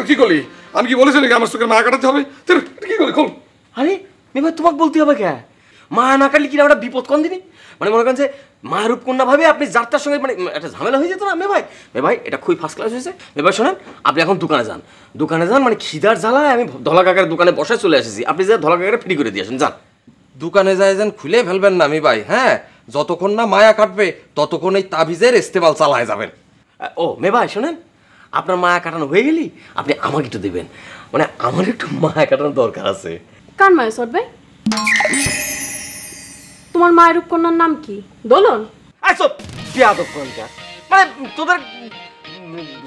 কি করলি? আমি কি বলেছি নাকি আমার চোখের মা কাটাতে হবে? কি করলি? খোল। আরে মিবাই, তোমাকে বলতে হবে কে? মা না কাটলে কি আমরা বিপদ কম দিবি? মানে মনে করেন যে মায়ের কন্যা ভাবে আপনি যারটার সঙ্গে মানে একটা ঝামেলা হয়ে যেত না মে ভাই। এটা খুবই ফার্স্ট ক্লাস হয়েছে। মে ভাই শোনেন, আপনি এখন দোকানে যান। মানে খিদার জ্বালায় আমি ধলা কাকার দোকানে বসায় চলে এসেছি। আপনি যে ধলা কাকারে ফ্রি করে দিয়ে আসেন, যান। দোকানে যায় যেন খুলে ফেলবেন না মি ভাই। হ্যাঁ, যতক্ষণ না মায়া কাটবে ততক্ষণ এই তাবিজের ইস্তেমাল চালায় যাবেন। ও মে ভাই শোনেন, আপনার মায়া কাটানো হয়ে গেলি আপনি আমাকে একটু দেবেন। মানে আমার একটু মায়া কাটানোর দরকার আছে। কার মায়া সর ভাই? তোমার মায়ের রূপকন্যার নাম কি? দোলন? আচ্ছা, বেয়াদব কোনটা। মানে তোদের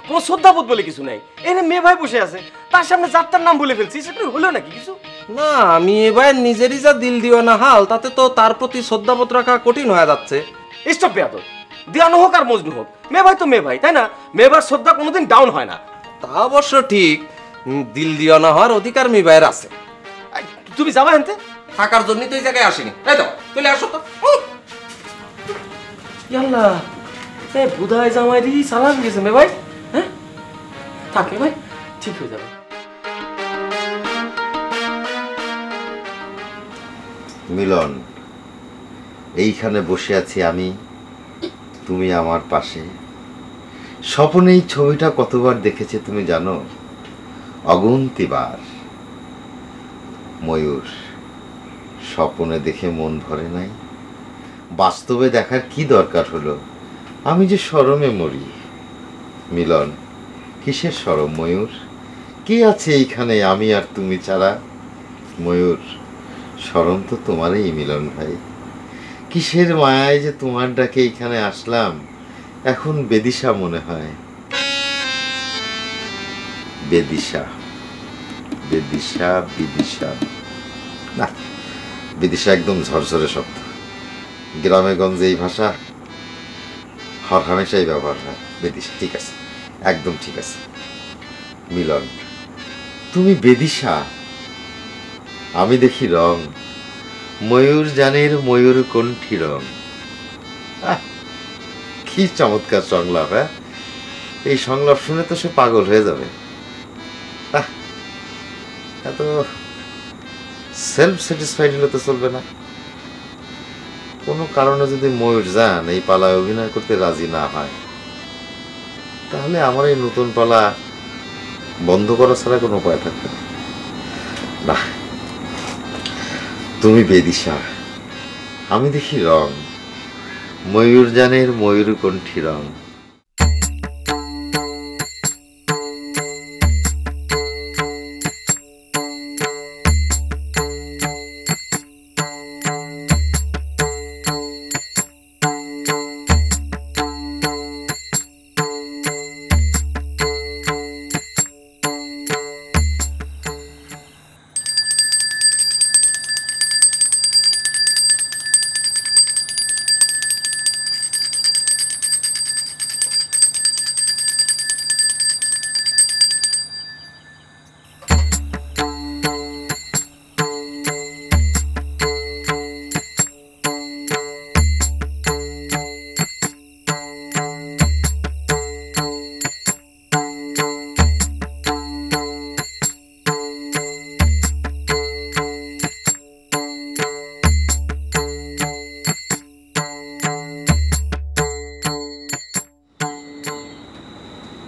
কোনো শ্রদ্ধাবোধ বলে কিছু নাই। এনে মেয়ে ভাই বসে আছে, তার সামনে যাত্রার নাম বলে ফেলছি, সেটা হলো নাকি কিছু? না, আমি এবার নিজেরই যা দিল দিওয়ানা হাল, তাতে তো তার প্রতি শ্রদ্ধাবোধ রাখা কঠিন হয়ে যাচ্ছে। স্টপ বেয়াদব। দিয়ানো হোক আর মজনু হোক, মেয়ে ভাই তো মেয়ে ভাই, তাই না? মেয়ে ভাইয়ের শ্রদ্ধা কোনোদিন ডাউন হয় না। তা অবশ্য ঠিক, দিল দিওয়ানা হওয়ার অধিকার মি ভাইয়ের আছে। তুমি যাবা হেনতে? থাকার জন্যই তো এই জায়গায় আসিনি, তাই তো? চলে আসো তো। ইয়াল্লা, এই বুধায় জামাই দিই সালাম গেছে মে ভাই। হ্যাঁ, থাকে ভাই, ঠিক হয়ে যাবে। মিলন, এইখানে বসে আছি আমি, তুমি আমার পাশে। স্বপ্নে এই ছবিটা কতবার দেখেছে তুমি জানো? অগুন্তিবার। ময়ূর, স্বপ্নে দেখে মন ভরে নাই, বাস্তবে দেখার কি দরকার হলো? আমি যে শরমে মরি। মিলন, কিসের শরম ময়ূর? কে আছে এইখানে আমি আর তুমি ছাড়া? ময়ূর, শরম তো তোমারই মিলন ভাই। কিসের মায়ায় যে তোমার ডাকে এইখানে আসলাম, এখন বেদিশা মনে হয়। বেদিশা, বেদিশা, বিদিশা না, বিদিশা একদম ঝরঝরে শব্দ। গ্রামে গঞ্জে এই ভাষা হরহামেশাই ব্যবহার হয়। বেদিশা ঠিক আছে, একদম ঠিক আছে মিলন, তুমি বেদিশা, আমি দেখি রং, ময়ূর জানের ময়ূর কণ্ঠী রং। কি চমৎকার সংলাপ! হ্যাঁ, এই সংলাপ শুনে তো সে পাগল হয়ে যাবে। এত সেলফ স্যাটিসফাইড হলে তো চলবে না। কোনো কারণে যদি ময়ূর জান এই পালায় অভিনয় করতে রাজি না হয়, তাহলে আমার এই নতুন পালা বন্ধ করা ছাড়া কোনো উপায় থাকবে না। তুমি বেদিশা, আমি দেখি রং, ময়ূর জানের ময়ূর কণ্ঠী রং।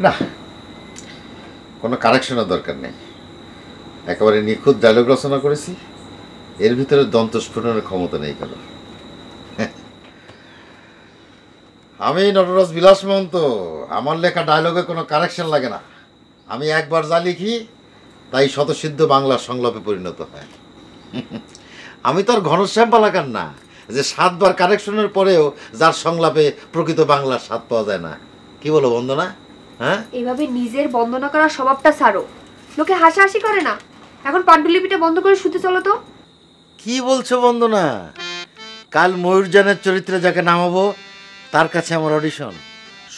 না, কোনো কারেকশনের দরকার নেই, একেবারে নিখুঁত ডায়লগ রচনা করেছি, এর ভিতরে দন্তস্ফুটনের ক্ষমতা নেই কেন। আমি নটরাজ বিলাস মহন্ত, আমার লেখা ডায়লগে কোনো কারেকশন লাগে না। আমি একবার যা লিখি তাই শতসিদ্ধ বাংলার সংলাপে পরিণত হয়। আমি তো আর ঘনশ্যাম পালাকার না যে 7 বার কারেকশনের পরেও যার সংলাপে প্রকৃত বাংলার স্বাদ পাওয়া যায় না। কি বলো বন্দনা? হ্যাঁ, এভাবে নিজের বন্দনা করার স্বভাবটা ছাড়ো, লোকে হাসাহাসি করে না। এখন পাণ্ডুলিপিটা বন্ধ করে শুতে চলো তো। কি বলছো বন্দনা? কাল ময়ূরজানের চরিত্রে যাকে নামাবো তার কাছে আমার অডিশন।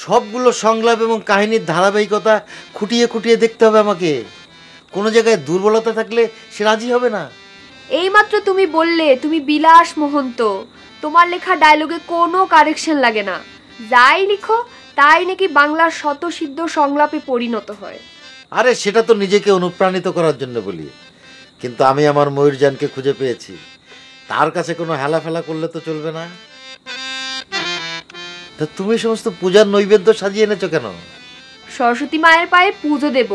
সবগুলো সংলাপ এবং কাহিনীর ধারাবাহিকতা খুঁটিয়ে খুঁটিয়ে দেখতে হবে আমাকে। কোনো জায়গায় দুর্বলতা থাকলে সে রাজি হবে না। এইমাত্র তুমি বললে তুমি বিলাস মহন্ত, তোমার লেখা ডায়লগে কোনো কারেকশন লাগে না, যাই লিখো তাই নাকি বাংলার শতসিদ্ধ সংলাপে পরিণত হয়। আরে সেটা তো নিজেকে অনুপ্রাণিত করার জন্য বলি, কিন্তু আমি আমার ময়ূরজানকে খুঁজে পেয়েছি, তার কাছে কোনো হেলাফেলা করলে তো চলবে না। তা তুমি সমস্ত পূজার নৈবেদ্য সাজিয়ে এনেছো কেন? সরস্বতী মায়ের পায়ে পুজো দেব,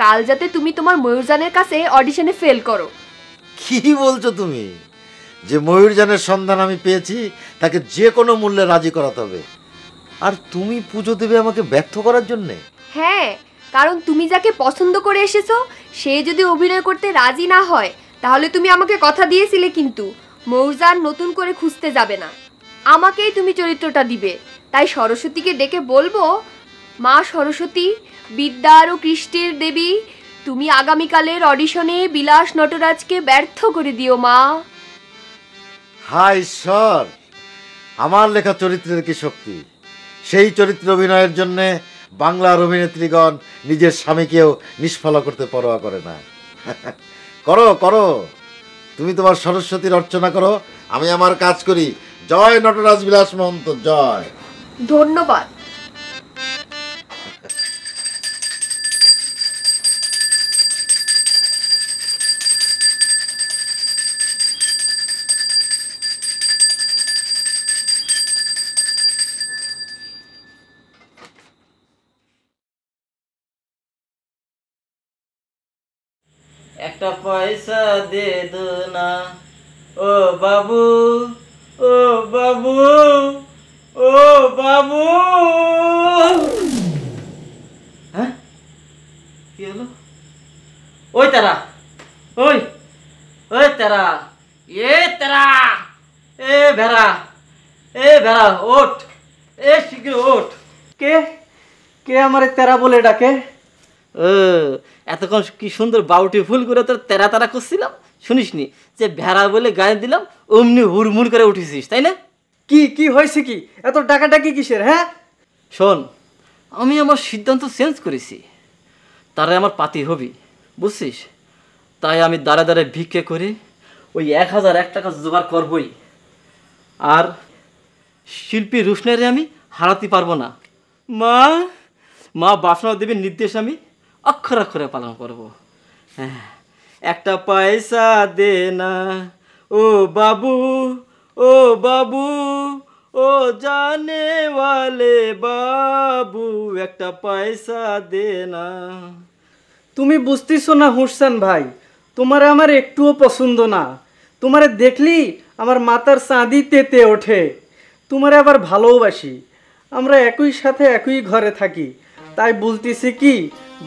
কাল যাতে তুমি তোমার ময়ূরজানের কাছে অডিশনে ফেল করো। কি বলছো তুমি? যে ময়ূরজানের সন্ধান আমি পেয়েছি তাকে যে কোনো মূল্যে রাজি করাতে হবে, আর তুমি পুজো দেবে আমাকে ব্যর্থ করার জন্যে? হ্যাঁ, কারণ তুমি যাকে পছন্দ করে এসেছো সে যদি অভিনয় করতে রাজি না হয়, তাহলে তুমি আমাকে কথা দিয়েছিলে কিন্তু ময়ূরজান নতুন করে খুঁজতে যাবে না, আমাকেই তুমি চরিত্রটা দিবে। তাই সরস্বতীকে ডেকে বলবো, মা সরস্বতী, বিদ্যার ও কৃষ্টির দেবী, তুমি আগামীকালের অডিশনে বিলাস নটরাজকে ব্যর্থ করে দিও মা। হায় ঈশ্বর, আমার লেখা চরিত্রের কি শক্তি! সেই চরিত্র অভিনয়ের জন্যে বাংলার অভিনেত্রীগণ নিজের স্বামীকেও নিষ্ফলা করতে পরোয়া করে না। করো করো, তুমি তোমার সরস্বতীর অর্চনা করো, আমি আমার কাজ করি। জয় নটরাজ বিলাস মহন্ত, জয়। ধন্যবাদ। একটা পয়সা দে দো না ও বাবু, ও বাবু, ও বাবু। হ্যাঁ, কি হলো? ওই তারা, ওই ওই তারা, তারা, ভেড়া, ভেড়া ওঠ, শীঘ্র ওঠ। কে কে আমারে তেরা বলে ডাকে? এতক্ষণ কি সুন্দর বাউটি ফুল করে তোর তেরা তারা করছিলাম, শুনিসনি যে ভেড়া বলে গায়ে দিলাম, অমনি হুড়মুড় করে উঠেছিস, তাই না? কি কি হয়েছে? কি এত ডাকাডাকি কিসের? হ্যাঁ শোন, আমি আমার সিদ্ধান্ত চেঞ্জ করেছি, তারাই আমার পাতি হবি, বুঝছিস? তাই আমি দাঁড়ে দাঁড়ে ভিক্ষে করে ওই 1001 টাকা জোগাড় করবই। আর শিল্পী রুশনারে আমি হারাতে পারবো না। মা মা বাসনা দেবীর নির্দেশ আমি অক্ষরে অক্ষরে পালন করব। হ্যাঁ, একটা পয়সা দে না ও বাবু, ও বাবু, ও জানে ওয়ালে বাবু, একটা পয়সা দে না। তুমি বুঝতেছো না হুসেন ভাই, তোমারে আমার একটুও পছন্দ না। তোমারে দেখলি আমার মাথার চাঁদি তেতে ওঠে। তোমারে আবার ভালোবাসি, আমরা একই সাথে একই ঘরে থাকি। তাই বলতেছি কি,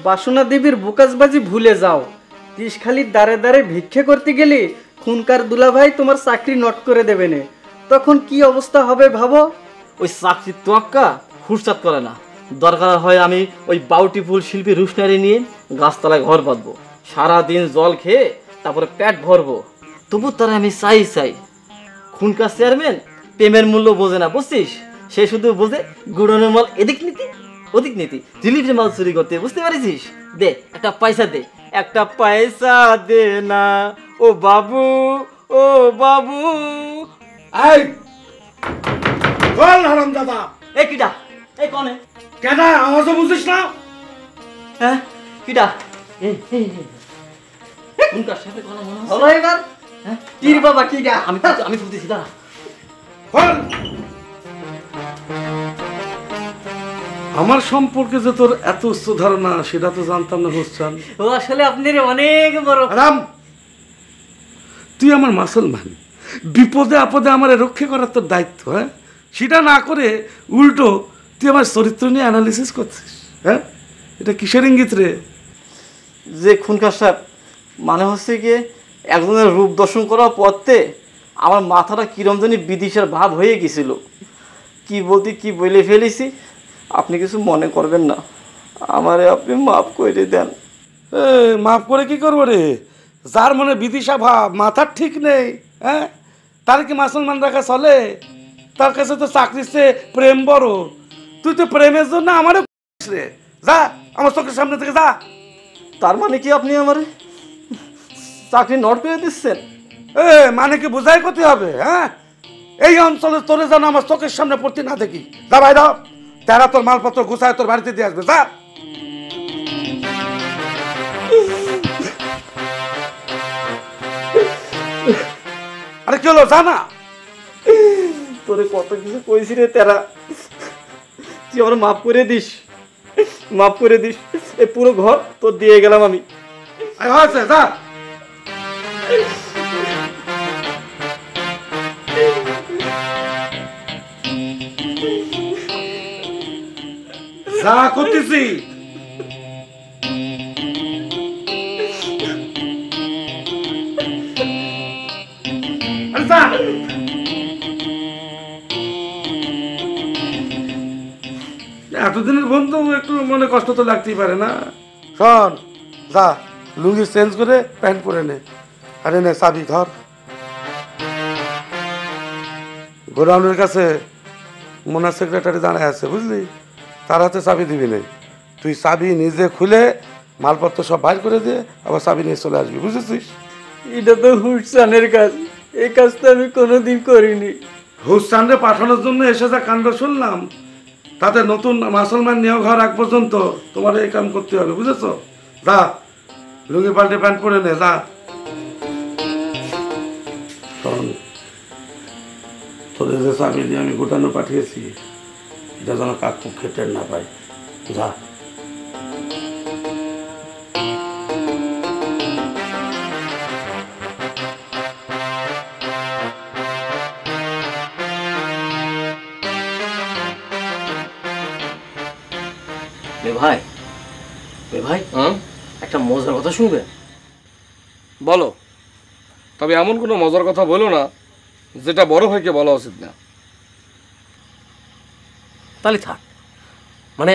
বাসনা দেবীর বুকাসবাজি ভুলে যাও। তিসখালির দ্বারে দ্বারে ভিক্ষে করতে গেলে খুনকার দুলাভাই তোমার চাকরি নট করে দেবে না। তখন কি অবস্থা হবে ভাবো। ওই চাকরির তোয়াক্কা হুরসাত করে না। দরকার হয় আমি ওই বাউটিফুল শিল্পী রুশনারি নিয়ে গাছতলায় ঘর বাঁধবো, সারাদিন জল খেয়ে তারপরে পেট ভরবো। তবু তারা আমি চাই। খুনকার চেয়ারম্যান প্রেমের মূল্য বোঝে না, বুঝছিস? সে শুধু বোঝে গুড়নের মাল এদিক নীতি ওদিক নীতি, রিলিফের মাল চুরি করতে, বুঝতে পারিস? দে একটা পয়সা দে, একটা পয়সা দে না ও বাবু, ও বাবু। এই বল হারাম দাদা, এই কিডা? এই কোনে? কেডা? আওয়াজও বুঝিস না? হ্যাঁ কিডা? খুনকার সাথে কথা মনে হচ্ছে। হলো এবার? হ্যাঁ কি রে বাবা, কিডা? আমি ফুটেছি, দাঁড়া। বল। আমার সম্পর্কে যে তোর এত উচ্চ ধারণা সেটা তো জানতাম না হোসেন। ও আসলে আপনার অনেক বড়। রাম, তুই আমার মুসলমান, বিপদে আপদে আমার রক্ষা করার তোর দায়িত্ব। হ্যাঁ, সেটা না করে উল্টো তুই আমার চরিত্র নিয়ে অ্যানালিসিস করছিস। হ্যাঁ, এটা কিসের ইঙ্গিত রে? যে খুনকার সাহেব, মানে হচ্ছে গিয়ে একজনের রূপ দর্শন করার পরতে আমার মাথাটা কিরম জানি বিদিশার ভাব হয়ে গেছিল। কি বলতে কি বলে ফেলেছি, আপনি কিছু মনে করবেন না, আমারে আপনি মাফ করে দেন। মাফ করে কি করবো রে? যার মনে বিদিশা ভাব, মাথার ঠিক নেই, হ্যাঁ, তার কি মুসলমান রাখা চলে? তার কাছে তো চাকরির চেয়ে প্রেম বড়। তুই তো প্রেমের জন্য আমারও রে, যা আমার চোখের সামনে থেকে যা। তার মানে কি আপনি আমার চাকরি নট করে দিচ্ছেন? মানে কি বোঝাই করতে হবে? হ্যাঁ, এই অঞ্চলে তোরে যেন আমার চোখের সামনে পড়তে না দেখি। যা বাইরে, তারা তোর মালপত্র গুছায় তোর বাড়িতে দিয়ে আসবে, যা। আরে কি হলো, জানা? তোরে কত কিছু কইছি রে তেরা, তুই আমার মাফ করে দিস, মাফ করে দিস। এই পুরো ঘর তোর দিয়ে গেলাম আমি। যা। যা করতেছি। এতদিনের বন্ধু, একটু মনে কষ্ট তো লাগতেই পারে না। শোন, যা লুঙ্গি চেঞ্জ করে প্যান্ট পরে নে, আরে নে চাবি ধর। গোডাউনের কাছে মোনার সেক্রেটারি দাঁড়ায় আছে, বুঝলি? তার হাতে চাবি দিবি না, তুই চাবি নিজে খুলে মালপত্র সব বাইর করে দিয়ে আবার চাবি নিয়ে চলে আসবি, বুঝেছিস? এটা তো হুসেনের কাজ, এই কাজটা আমি কোনোদিন করিনি। হুসেনরে পাঠানোর জন্য এসে যা কাণ্ড শুনলাম, তাতে নতুন মুসলমান নিয়োগ হওয়ার আগ পর্যন্ত তোমার এই কাম করতে হবে, বুঝেছো? যা লুঙ্গি পাল্টে প্যান্ট পরে নে, যা। শোন, তোদের যে চাবি দিয়ে আমি গোটানো পাঠিয়েছি, এটা যেন কাক পক্ষে টের না পাই, যা। ভাই, ভাই, একটা মজার কথা শুনবে? বলো, তবে এমন কোনো মজার কথা বলো না যেটা বড় ভাইকে বলা উচিত না। তাহলে থাক, মানে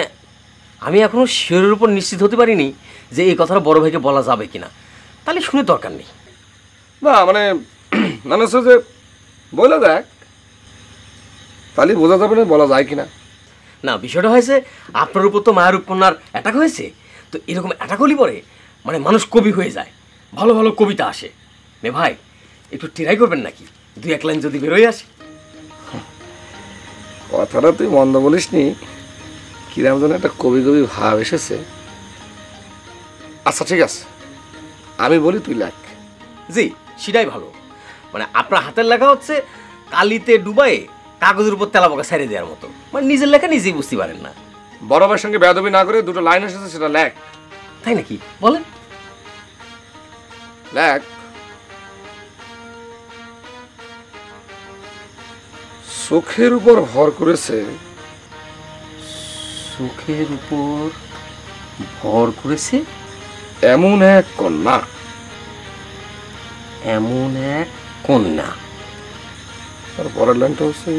আমি এখনো শিওরের উপর নিশ্চিত হতে পারিনি যে এই কথাটা বড় ভাইকে বলা যাবে কিনা। তাহলে শুনে দরকার নেই। না মানে মানে হচ্ছে যে বলে দেখ, তাহলে বোঝা যাবে না বলা যায় কিনা। না বিষয়টা হয়েছে আপনার উপর তো মায়ের উপন্যার অ্যাটাক হয়েছে, তো এরকম অ্যাটাক হলে পরে মানে মানুষ কবি হয়ে যায়, ভালো ভালো কবিতা আসে। মে ভাই একটু ট্রাই করবেন নাকি, 2-1 লাইন যদি বেরোয় আসে। কথাটা তুই মন্দ বলিস নি, কিরাম যেন একটা কবি কবি ভাব এসেছে। আচ্ছা ঠিক আছে, আমি বলি তুই লেখ। জি সেটাই ভালো, মানে আপনার হাতের লেখা হচ্ছে কালিতে ডুবাই কাগজের উপর তেলা পোকা ছেড়ে দেওয়ার মতো, মানে নিজের লেখা নিজেই বুঝতে পারেন না। বড় ভাইয়ের সঙ্গে বেয়াদবি না করে 2টো লাইন এসেছে সেটা লেখ। তাই নাকি, বলেন। লেখ। চোখের উপর ভর করেছে, চোখের উপর ভর করেছে এমন এক কন্যা, এমন এক কন্যা। আর পরের লাইনটা হচ্ছে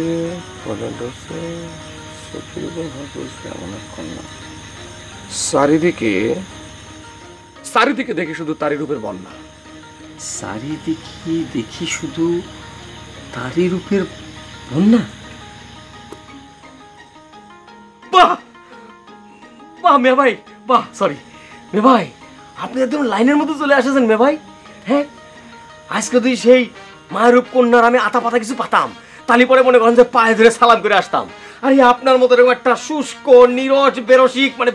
চোখের উপর ভর করেছে এমন এক কন্যা, চারিদিকে দেখি শুধু তারই রূপের বন্যা। চারিদিকে দেখি শুধু তারই রূপের বন্যা। বাহ বাহ মে ভাই, বাহ সরি মে ভাই, আপনি একদম লাইনের মধ্যে চলে আসেছেন মে ভাই। হ্যাঁ আজকে তুই সেই মায়ের রূপ কন্যার আমি আতা পাতা কিছু পাতাম, তালি পরে মনে করেন যে পায়ে ধরে সালাম করে আসতাম। আর আপনার মতো এরকম একটা শুষ্ক নিরস বেরসিক মানে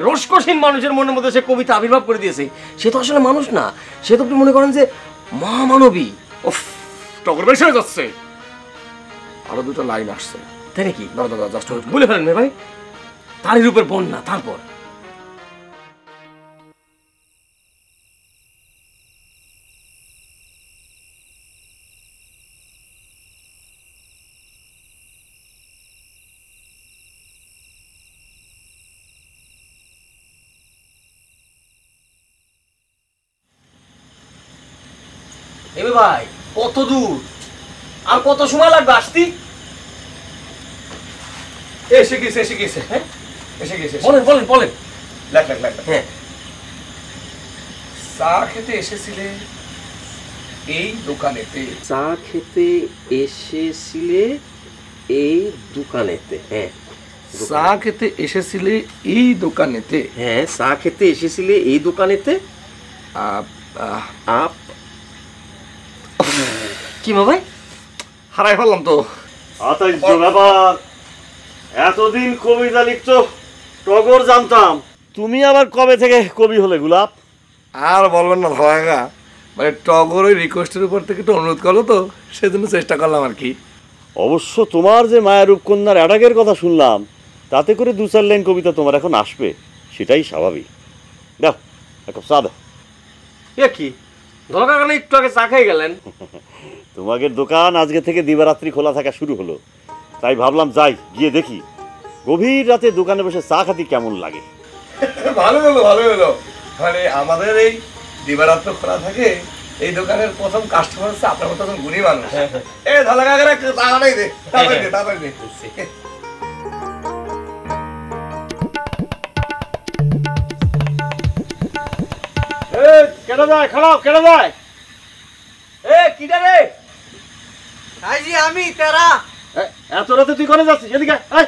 রসকসীন মানুষের মনের মধ্যে সে কবিতা আবির্ভাব করে দিয়েছে, সে তো আসলে মানুষ না, সে তো আপনি মনে করেন যে মহামানবী। উফ, টগর বেশ হয়ে যাচ্ছে। আরো 2টো লাইন আসছে। তাই নাকি? দাদা জাস্ট বলে ফেলেন ভাই, তারই রূপের বন্যা। তারপর এবে ভাই কত দূর আর কত সময় লাগবে আসতে? এসে গেছে হ্যাঁ এসে গেছে। বলেন। লেখ। হ্যাঁ, চা খেতে এসেছিলে এই দোকানেতে। চা খেতে এসেছিলে এই দোকানেতে। হ্যাঁ, চা খেতে এসেছিলে এই দোকানেতে। হ্যাঁ, চা খেতে এসেছিলে এই দোকানেতে। কি ভাই হারাই ফেললাম তো। ব্যাপার, এতদিন কবিতা লিখছো, টগর জানতাম, তুমি আবার কবে থেকে কবি হলে গোলাপ? আর বলবেন না ভাগা, মানে টগর ওই রিকোয়েস্টের উপর থেকে একটু অনুরোধ করলো তো, সেজন্য চেষ্টা করলাম আর কি। অবশ্য তোমার যে মায়ের রূপকন্যার অ্যাটাকের কথা শুনলাম, তাতে করে 2-4 লাইন কবিতা তোমার এখন আসবে, সেটাই স্বাভাবিক। দাও এক চা দাও। এ কি দরকার নেই, একটু আগে চা খেয়ে গেলেন। তোমাদের দোকান আজকে থেকে দিবারাত্রি খোলা থাকা শুরু হলো, তাই ভাবলাম যাই গিয়ে দেখি গভীর রাতে দোকানে বসে চা খাতি কেমন লাগে। ভালো হলো, মানে আমাদের এই দিবারাত্র খোলা থাকে, এই দোকানের প্রথম কাস্টমার হচ্ছে আপনার মতো গুণী মানুষ। এই ধালা কাকারা চা বানাই দে, তাড়াতাড়ি দে। কেটে যায় খারাপ, কেটে যায়। এ কিটা রে? আইজি আমি তেরা। এত রাতে তুই কোনে যাচ্ছিস? এদিকে আয়।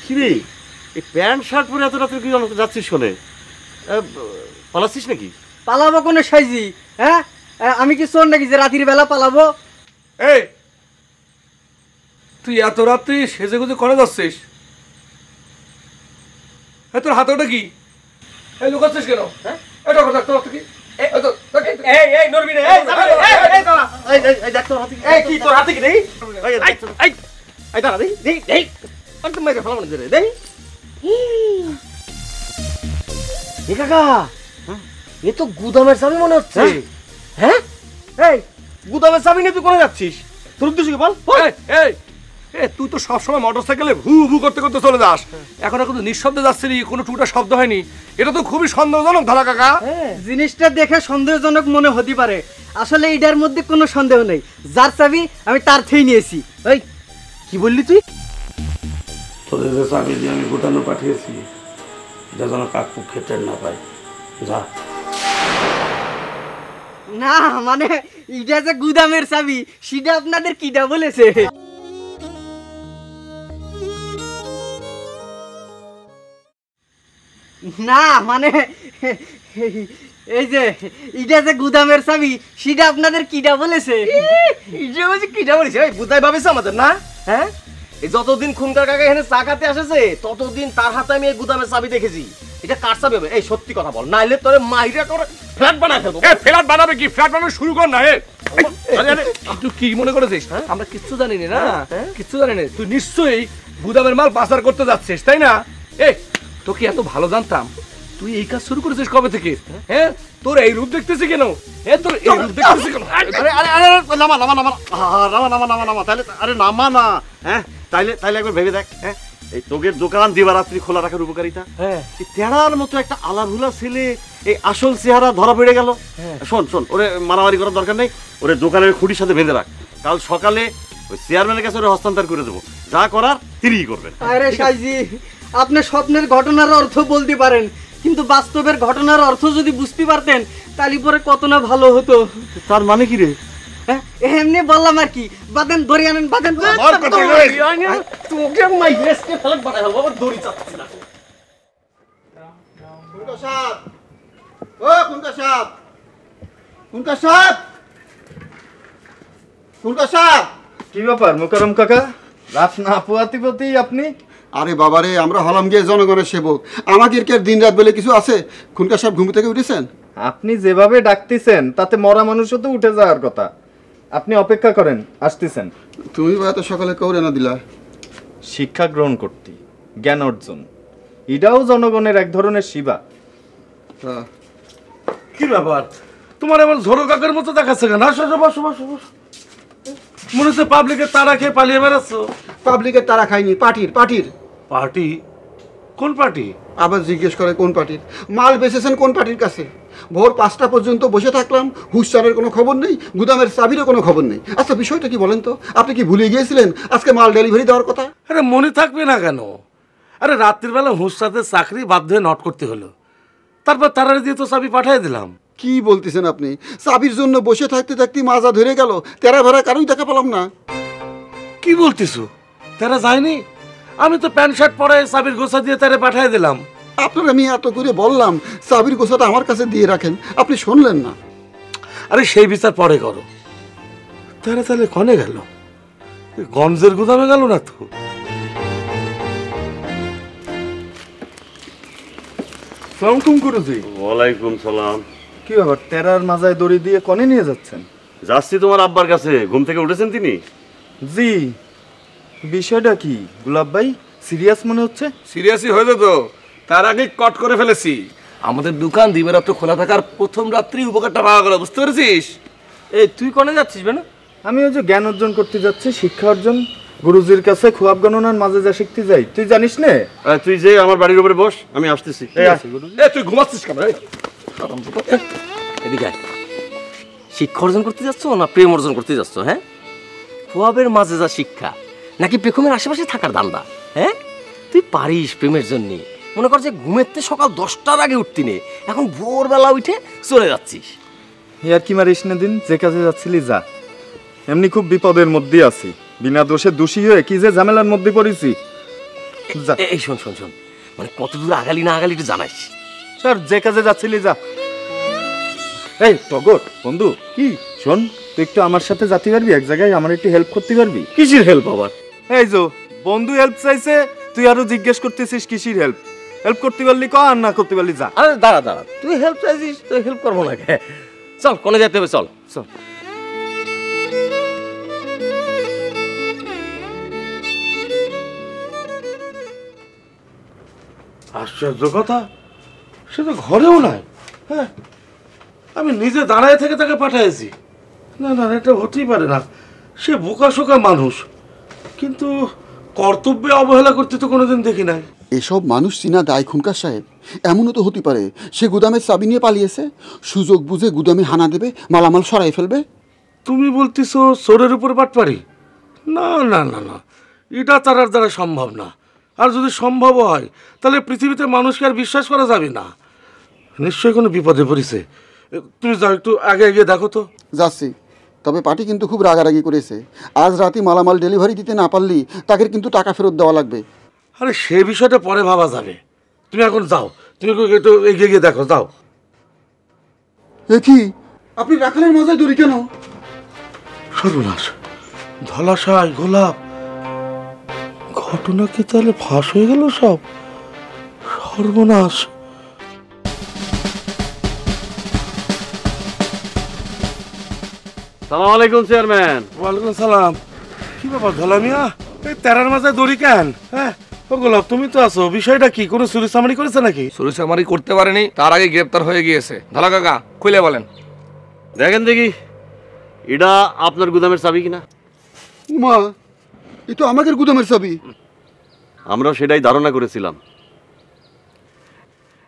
কিরে এই প্যান্ট শার্ট পরে এত রাতে কি যাচ্ছিস? শোনে পালাচ্ছিস নাকি? পালাবো কোন সাইজি? হ্যাঁ আমি কি চোর নাকি যে রাতের বেলা পালাবো? এই তুই এত রাত্রি সেজে গুজে করে যাচ্ছিস? তোর হাতে ওটা কি? এই লুকাচ্ছিস কেন? হ্যাঁ এটা কথা তোর কি? এই নরবি রে, এই দেখ তোর হাতে কি? এই কি তোর হাতে কি? দেই এই দাঁড়া, দেই আর তুমি মেরে ফেলাম না দেই। এ কাকা, এ তো গুদামের চাবি মনে হচ্ছে। হ্যাঁ এই গুদামের চাবি নিয়ে তুই কোথায় যাচ্ছিস? তোর উদ্দেশ্য কি বল? তুই তো সবসময় মোটরসাইকেলে ভু ভু করতে করতে চলে যাস, এখন কিন্তু নিঃশব্দে যাচ্ছিলি, কোনো টুকটা শব্দ হয়নি। এটা তো খুবই সন্দেহজনক ধারা কাকা। জিনিসটা দেখে সন্দেহজনক মনে হতে পারে, আসলে এটার মধ্যে কোনো সন্দেহ নেই। যার চাবি আমি তার থেকেই নিয়েছি। এই কি বললি তুই? তোদের যে চাবি দিয়ে আমি গুটানো পাঠিয়েছি, এটা যেন কাকু খেতে না পায়। যা। না মানে এটা যে গুদামের চাবি, সেটা আপনাদের কিটা বলেছে? না মানে এই যে এটা যে গুদামের চাবি সেটা আপনাদের কিটা বলেছে? কিটা বলেছে বুঝাই ভাবেছে আমাদের না? হ্যাঁ, এই যতদিন খুনকার কাকা এখানে চা খাতে আসেছে ততদিন তার হাতে আমি এই গুদামের চাবি দেখেছি। এটা কার চাবি হবে? এই সত্যি কথা বল, নাইলে তোরে মাইরা করে ফ্ল্যাট বানায় ফেলবো। ফ্ল্যাট বানাবে কি? ফ্ল্যাট বানানো শুরু কর না। তুই কি মনে করেছিস? আমরা কিচ্ছু জানি না, কিচ্ছু জানি না। তুই নিশ্চয়ই গুদামের মাল পাচার করতে যাচ্ছিস, তাই না? এই তোকে এত ভালো জানতাম, তুই এই কাজ শুরু করেছিস কবে থেকে? হ্যাঁ, তোর এই রূপ দেখতেছি কেন? তোর এই রূপ দেখতেছি কেন? নামা নামা নামা নামা নামা নামা নামা তাহলে আরে নামা না। হ্যাঁ তাইলে তাইলে একবার ভেবে দেখ। হ্যাঁ, এই তোগের দোকান দিবারাত্রি খোলা রাখার উপকারিতা। হ্যাঁ, তেরার মতো একটা আলাভুলা ছেলে এই আসল চেহারা ধরা পড়ে গেল। শোন শোন, ওরে মারামারি করার দরকার নেই, ওরে দোকানের খুঁটির সাথে বেঁধে রাখ। কাল সকালে ওই চেয়ারম্যানের কাছে ওরে হস্তান্তর করে দেবো, যা করার তিনিই করবেন। আরে সাইজি, আপনি স্বপ্নের ঘটনার অর্থ বলতে পারেন, কিন্তু বাস্তবের ঘটনার অর্থ যদি বুঝতে পারতেন তাহলে পরে কত না ভালো হতো। তার মানে কি রে? এমনি বললাম আর কি। বাদেন ধরে আনেন, বাদেন তোকে মাইরেসকে ফেলে বানাই হলো বাবা, দড়ি চাচ্ছি না। খুনকা সাহেব, ও খুনকা সাহেব, খুনকা সাহেব, খুনকা সাহেব। কি ব্যাপার মোকাররম কাকা, রাত না পোয়াতি আপনি? আরে বাবারে, আমরা হলাম গিয়ে জনগণের সেবক, আমাকে কি দিন রাত বলে কিছু আছে? খুনকা সাহেব ঘুম থেকে উঠেছেন? আপনি যেভাবে ডাকতেছেন তাতে মরা মানুষও তো উঠে যাওয়ার কথা। আপনি অপেক্ষা করেন, আসতেছেন। তুমি বা এত সকালে কৌরে না দিলা? শিক্ষা গ্রহণ করতে, জ্ঞান অর্জন, এটাও জনগণের এক ধরনের সেবা। কি ব্যাপার, তোমার এমন ঝোড়ো কাকের মতো দেখাচ্ছে কেন? আসো বসো বসো বসো। মনে হচ্ছে পাবলিকের তারা খেয়ে পালিয়ে বেড়াচ্ছ। পাবলিকের তারা খাইনি, পার্টির। পার্টির? পার্টি? কোন পার্টি? আবার জিজ্ঞেস করে কোন পার্টির? মাল বেচেছেন কোন পার্টির কাছে? ভোর 5টা পর্যন্ত বসে থাকলাম, হুঁশচারের কোনো খবর নেই, গুদামের চাবিরও কোনো খবর নেই। আচ্ছা বিষয়টা কি বলেন তো? আপনি কি ভুলে গিয়েছিলেন আজকে মাল ডেলিভারি দেওয়ার কথা? আরে মনে থাকবে না কেন? আরে রাত্রিবেলা হুঁশরাতে চাকরি বাধ্য হয়ে নট করতে হলো, তারপর তারা দিয়ে তো চাবি পাঠিয়ে দিলাম। কি বলতেছেন আপনি? চাবির জন্য বসে থাকতে থাকতে মাজা ধরে গেল, তেরা ভেড়া কারোই দেখা পেলাম না। কি বলতেছো? তারা যায়নি? আমি তো প্যান্ট শার্ট পরে চাবির গোছা দিয়ে তারা পাঠিয়ে দিলাম। আপনার আমি এত করে বললাম চাবির গোছাটা আমার কাছে দিয়ে রাখেন, আপনি শুনলেন না। আরে সেই বিচার পরে করো। তারা তাহলে কনে গেল? গঞ্জের গুদামে গেল না তো? সালাম করুজি। ওয়ালাইকুম সালাম। কি ব্যাপার, তেরার মাজায় দড়ি দিয়ে কনে নিয়ে যাচ্ছেন? যাচ্ছি তোমার আব্বার কাছে। ঘুম থেকে উঠেছেন তিনি? জি। বিষয়টা কি গোলাপ ভাই, সিরিয়াস মনে হচ্ছে? সিরিয়াসই হয়ে যেত, তার আগে কট করে ফেলেছি। আমাদের দোকান দিবারাত্র খোলা থাকার প্রথম রাত্রি উপকারটা পাওয়া গেল, বুঝতে পেরেছিস? এই তুই কোনে যাচ্ছিস বেনা? আমি ওই যে জ্ঞান অর্জন করতে যাচ্ছি, শিক্ষা অর্জন। গুরুজির কাছে খোয়াব গণনার মাঝে যা শিখতে যাই, তুই জানিস নে? তুই যে আমার বাড়ির উপরে বস, আমি আসতেছি। তুই ঘুমাচ্ছিস কেন? এদিকে শিক্ষা অর্জন করতে যাচ্ছ না প্রেম অর্জন করতে যাচ্ছ? হ্যাঁ, খোয়াবের মাঝে যা শিক্ষা নাকি পেখমের আশেপাশে থাকার দান্দা? হ্যাঁ, তুই পারিস প্রেমের জন্যে। মনে কর যে ঘুমের সকাল 10টার আগে উঠতি নে, এখন ভোরবেলা উঠে চলে যাচ্ছিস। আর কি মারিস না দিন, যে কাজে যাচ্ছিলি যা। এমনি খুব বিপদের মধ্যে আছি, বিনা দোষে দোষী হয়ে কি যে ঝামেলার মধ্যে পড়েছি। এই শোন শোন শোন, মানে কত দূর আগালি না আগালি একটু জানাইস। স্যার, যে কাজে যাচ্ছিলি যা। এই টগর বন্ধু, কি শোন, তুই একটু আমার সাথে যেতে পারবি? এক জায়গায় আমার একটু হেল্প করতে পারবি? কিসের হেল্প আবার? এই যে বন্ধু হেল্প চাইছে, তুই আরো জিজ্ঞেস করতেছিস কিসের হেল্প? হেল্প করতে পারলি ক, আর না করতে পারলি যা। আরে দাঁড়া দাঁড়া, তুই হেল্প চাইছিস, তুই হেল্প করবো না কে? চল, কোনে যেতে হবে, চল চল। আশ্চর্য কথা, সে তো ঘরেও নাই। হ্যাঁ, আমি নিজে দাঁড়ায় থেকে তাকে পাঠিয়েছি। না না, এটা হতেই পারে না। সে বোকা শোকা মানুষ, কিন্তু কর্তব্যে অবহেলা করতে তো কোনোদিন দেখি নাই। এসব মানুষ চিনা দায় খুনকার সাহেব। এমনও তো হতে পারে সে গুদামের চাবি নিয়ে পালিয়েছে, সুযোগ বুঝে গুদামে হানা দেবে, মালামাল সরাই ফেলবে। তুমি বলতেছো চোরের উপর বাটপারি? না না না না, এটা তার দ্বারা সম্ভব না। আর যদি সম্ভব হয় তাহলে পৃথিবীতে মানুষকে আর বিশ্বাস করা যাবে না। নিশ্চয়ই কোনো বিপদে পড়েছে। তুমি যাও, একটু আগে এগিয়ে দেখো তো। যাচ্ছি, তবে পার্টি কিন্তু খুব রাগারাগি করেছে। আজ রাতে মালামাল ডেলিভারি দিতে না পারলি তাকে কিন্তু টাকা ফেরত দেওয়া লাগবে। আরে সে বিষয়টা পরে ভাবা যাবে, তুমি এখন যাও, তুমি একটু এগিয়ে গিয়ে দেখো, যাও। কি আপনি রাখালের মজায় দড়ি কেন? সর্বনাশ, ধলাশাই গোলাপ, ঘটনা কি তাহলে ফাঁস হয়ে গেল সব? সর্বনাশ। সালাম আলাইকুম চেয়ারম্যান। ওয়ালাইকুম সালাম। কি ব্যাপার ধলা মিয়া, এই তেরার মাথায় দড়ি কেন? হ্যাঁ ও গোলাপ, তুমি তো আছো, বিষয়টা কি? কোনো চুরি চামারি করেছে নাকি? চুরি চামারি করতে পারেনি, তার আগে গ্রেপ্তার হয়ে গিয়েছে। ধলা কাকা খুলে বলেন। দেখেন দেখি এটা আপনার গুদামের চাবি কিনা। মা, এ তো আমাদের গুদামের চাবি। আমরাও সেটাই ধারণা করেছিলাম।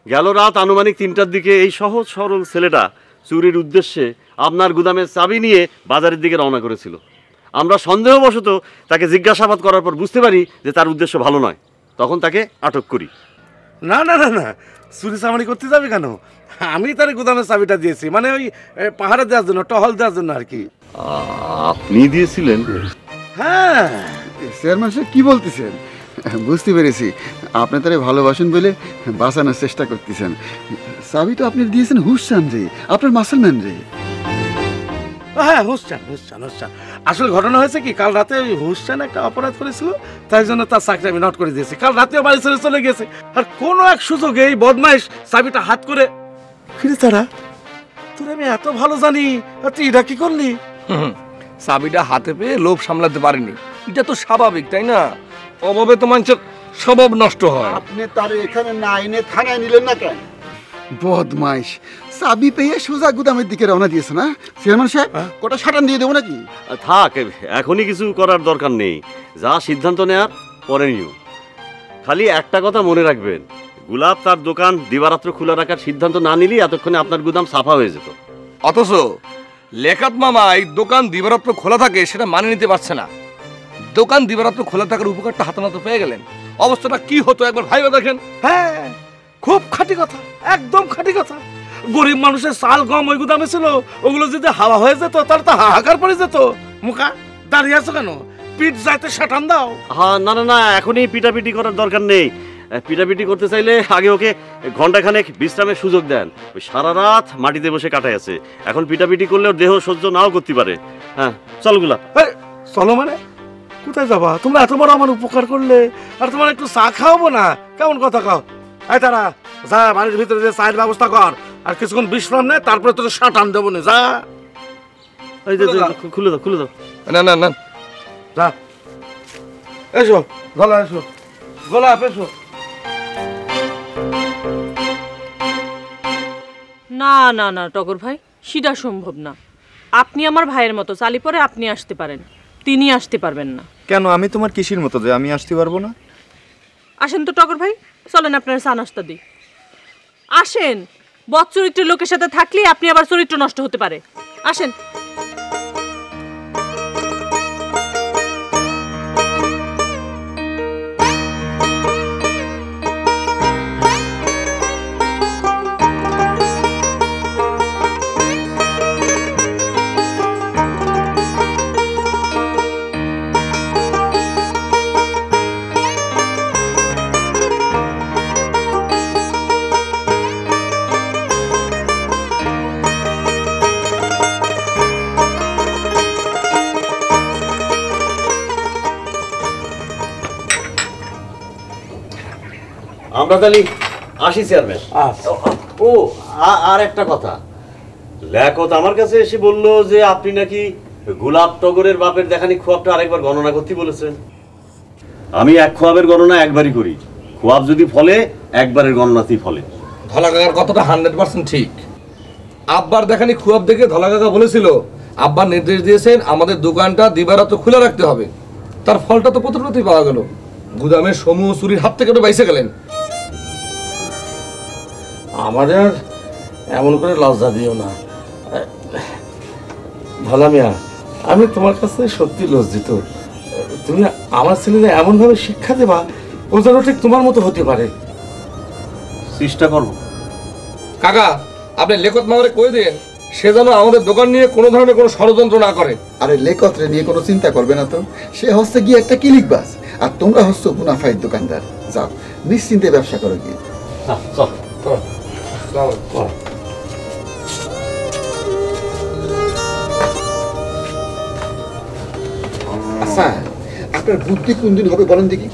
গেল রাত আনুমানিক 3টার দিকে এই সহজ সরল ছেলেটা চুরির উদ্দেশ্যে আপনার গুদামের চাবি নিয়ে বাজারের দিকে রওনা করেছিল। আমরা সন্দেহবশত তাকে জিজ্ঞাসাবাদ করার পর বুঝতে পারি যে তার উদ্দেশ্য ভালো নয়, তখন তাকে আটক করি। না না না না, চুরি চামারি করতে যাবে কেন? আমি তার গুদামের চাবিটা দিয়েছি, মানে ওই পাহাড়ে দেওয়ার জন্য, টহল দেওয়ার জন্য আর কি। আপনি দিয়েছিলেন? হ্যাঁ। চেয়ারম্যান সাহেব কি বলতেছেন? বুঝতে পেরেছি, আপনি তারে ভালোবাসেন বলে বাঁচানোর চেষ্টা করতেছেন। চাবি তো আপনি দিয়েছেন হুসচান রে, আপনার মাসলম্যান রে। হ্যাঁ, হুসচান হুসচান হুসচান। আসলে ঘটনা হয়েছে কি, কাল রাতে ওই হুসচান একটা অপরাধ করেছিল, তাই জন্য তার চাকরি আমি নট করে দিয়েছি। কাল রাতেও বাড়ি ছেড়ে চলে গেছে, আর কোনো এক সুযোগে এই বদমাইশ চাবিটা হাত করে ফিরে। তারা তোর আমি এত ভালো জানি, আর তুই এটা কি করলি? চাবিটা হাতে পেয়ে লোভ সামলাতে পারেনি, এটা তো স্বাভাবিক তাই না? অভাবে তো মানুষের স্বভাব নষ্ট হয়। আপনি তার এখানে না এনে থানায় নিলেন না কেন? বদমাইশ, চাবি পেয়ে সোজা গুদামের দিকে রওনা দিয়েছে না? চেয়ারম্যান সাহেব, কটা শাটান দিয়ে দেবো নাকি? থাক, এখনই কিছু করার দরকার নেই, যা সিদ্ধান্ত নেয়ার পরে নিও। খালি একটা কথা মনে রাখবেন, গোলাপ তার দোকান দিবারাত্র খোলা রাখার সিদ্ধান্ত না নিলেই এতক্ষণে আপনার গুদাম সাফা হয়ে যেত। অথচ লেখাত মামা এই দোকান দিবারাত্র খোলা থাকে সেটা মানে নিতে পারছে না। দোকান দিবারাত্র খোলা থাকার উপকারটা হাতে পেয়ে গেলেন, অবস্থাটা কি হতো একবার ভাইবা দেখেন। হ্যাঁ, খুব খাঁটি কথা, একদম খাঁটি কথা। গরিব মানুষের চাল গম ওই গুদামে ছিল, ওগুলো যদি হাওয়া হয়ে যেত তাহলে তো হাহাকার পড়ে যেত। মুখা দাঁড়িয়ে আছো কেন? পিঠ যাইতে শাটান দাও। হ্যাঁ, না না না, এখনই পিটাপিটি করার দরকার নেই। পিটাপিটি করতে চাইলে আগে ওকে ঘন্টাখানেক বিশ্রামের সুযোগ দেন। ওই সারা রাত মাটিতে বসে কাটায় আছে, এখন পিটাপিটি করলে ওর দেহ সহ্য নাও করতে পারে। হ্যাঁ চলো গোলাপ। চলো মানে কোথায় যাবা? তোমরা এত বড় আমার উপকার করলে, আর তোমার একটু চা খাওয়াবো না? কেমন কথা খাও? এই তারা যা, বাড়ির ভিতরে যে চায়ের ব্যবস্থা কর, আর কিছুক্ষণ বিশ্রাম নেয়, তারপরে তোর শাটান দেবো না। যা, এই যে খুলে দাও, খুলে দাও। না না না, যা, এসো গোলাপ, এসো গোলাপ, এসো। না না না টগর ভাই, সেটা সম্ভব না। আপনি আমার ভাইয়ের মতো, চালি পরে আপনি আসতে পারেন, তিনি আসতে পারবেন না। কেন, আমি তোমার কিসির মতো যে আমি আসতে পারবো না? আসেন তো টগর ভাই, চলেন আপনার চা নাস্তা দিই। আসেন, বদ চরিত্রের লোকের সাথে থাকলে আপনি আবার চরিত্র নষ্ট হতে পারে। আসেন। আমরা তাহলে আসি চেয়ারম্যান। ও আর একটা কথা, লেখত আমার কাছে এসে বললো যে আপনি নাকি গোলাপ টগরের বাপের দেখানি খোয়াবটা আরেকবার গণনা করতে বলেছেন। আমি এক খোয়াবের গণনা একবারই করি, খোয়াব যদি ফলে একবারের গণনাতেই ফলে। ধলা কাকার কথাটা 100% ঠিক। আব্বার দেখানি খুয়াব দেখে ধলা কাকা বলেছিল, আব্বার নির্দেশ দিয়েছেন আমাদের দোকানটা দিবারাত্র খোলা রাখতে হবে। তার ফলটা তো প্রতিনিয়তই পাওয়া গেল, গুদামের সমূহ চুরির হাত থেকে তো বাইসে গেলেন। আমাদের এমন করে লজ্জা দিও না ভোলা মিয়া, আমি তোমার কাছে সত্যি লজ্জিত। তুমি আমার ছেলেকে এমনভাবে শিক্ষা দেবা ও যেন ঠিক তোমার মতো হতে পারে। চেষ্টা করব। কাকা, আপনি লেখত মামারে কই দেন সে যেন আমাদের দোকান নিয়ে কোনো ধরনের কোনো ষড়যন্ত্র না করে। আরে লেখত্রে নিয়ে কোনো চিন্তা করবে না তো, সে হচ্ছে গিয়ে একটা ক্লিকবাজ, আর তোমরা হচ্ছে মুনাফাইর দোকানদার। যাও নিশ্চিন্তে ব্যবসা করো গিয়ে। চল। আচ্ছা, আপনার বুদ্ধি কোন দিন হবে বলেন দেখি?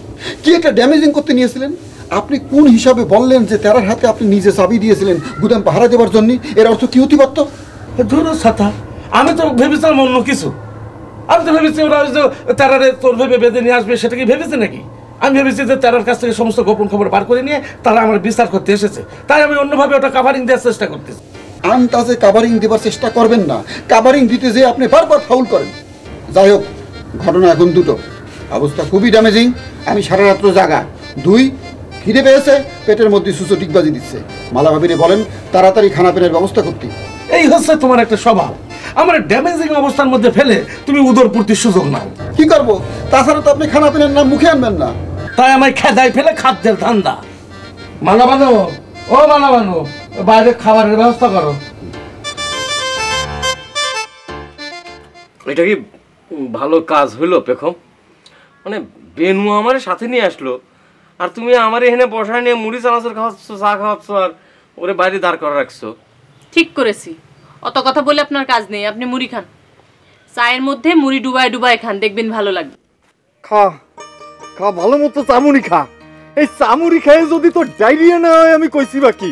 কি একটা ড্যামেজিং করতে নিয়েছিলেন? আপনি কোন হিসাবে বললেন যে তেরার হাতে আপনি নিজে চাবি দিয়েছিলেন গুদাম পাহারা দেওয়ার জন্য? এর অর্থ কি হতে পারত? ধরো ছাতা, আমি তো ভেবেছিলাম অন্য কিছু। আমি তো ভেবেছি ওরা ওই যে তেরারে তোর ভেবে বেঁধে নিয়ে আসবে, সেটা কি ভেবেছে নাকি? আমি ভেবেছি যে তেরার কাছ থেকে সমস্ত গোপন খবর বার করে নিয়ে তারা আমার বিচার করতে এসেছে, তাই আমি অন্যভাবে ওটা কাভারিং দেওয়ার চেষ্টা করতেছি। আনতাজে কাভারিং দেবার চেষ্টা করবেন না, কাভারিং দিতে যে আপনি বারবার ফাউল করেন। যাই হোক, ঘটনা এখন দুটো। অবস্থা খুবই ড্যামেজিং, আমি সারা রাত্র জাগা। 2, খিদে পেয়েছে, পেটের মধ্যে সুসো টিকবাজি দিচ্ছে। মালা ভাবিরে বলেন তাড়াতাড়ি খানা পেনের ব্যবস্থা করতে। এই হচ্ছে তোমার একটা স্বভাব, আমার ড্যামেজিং অবস্থার মধ্যে ফেলে তুমি উদরপূর্তির সুযোগ নাও। কি করবো? তাছাড়া তো আপনি খানা পেনের নাম মুখে আনবেন না। তাই আমায় খেদাই ফেলে খাদ্যের ধান্দা। মালা বানো, ও মালা বানো, বাইরে খাবারের ব্যবস্থা করো। এটা কি ভালো কাজ হইলো পেখম? মানে বেনু আমার সাথে নিয়ে আসলো, আর তুমি আমার এখানে বসায় নিয়ে মুড়ি চানাচুর খাওয়াচ্ছ, চা খাওয়াচ্ছ, আর ওরে বাইরে দাঁড় করে রাখছো। ঠিক করেছি, অত কথা বলে আপনার কাজ নেই। আপনি মুড়ি খান, চায়ের মধ্যে মুড়ি ডুবায় ডুবায় খান, দেখবেন ভালো লাগবে। খা খা, ভালো মতো চামুড়ি খা। এই চামুড়ি খেয়ে যদি তোর ডায়রিয়া না হয় আমি কইছি বাকি।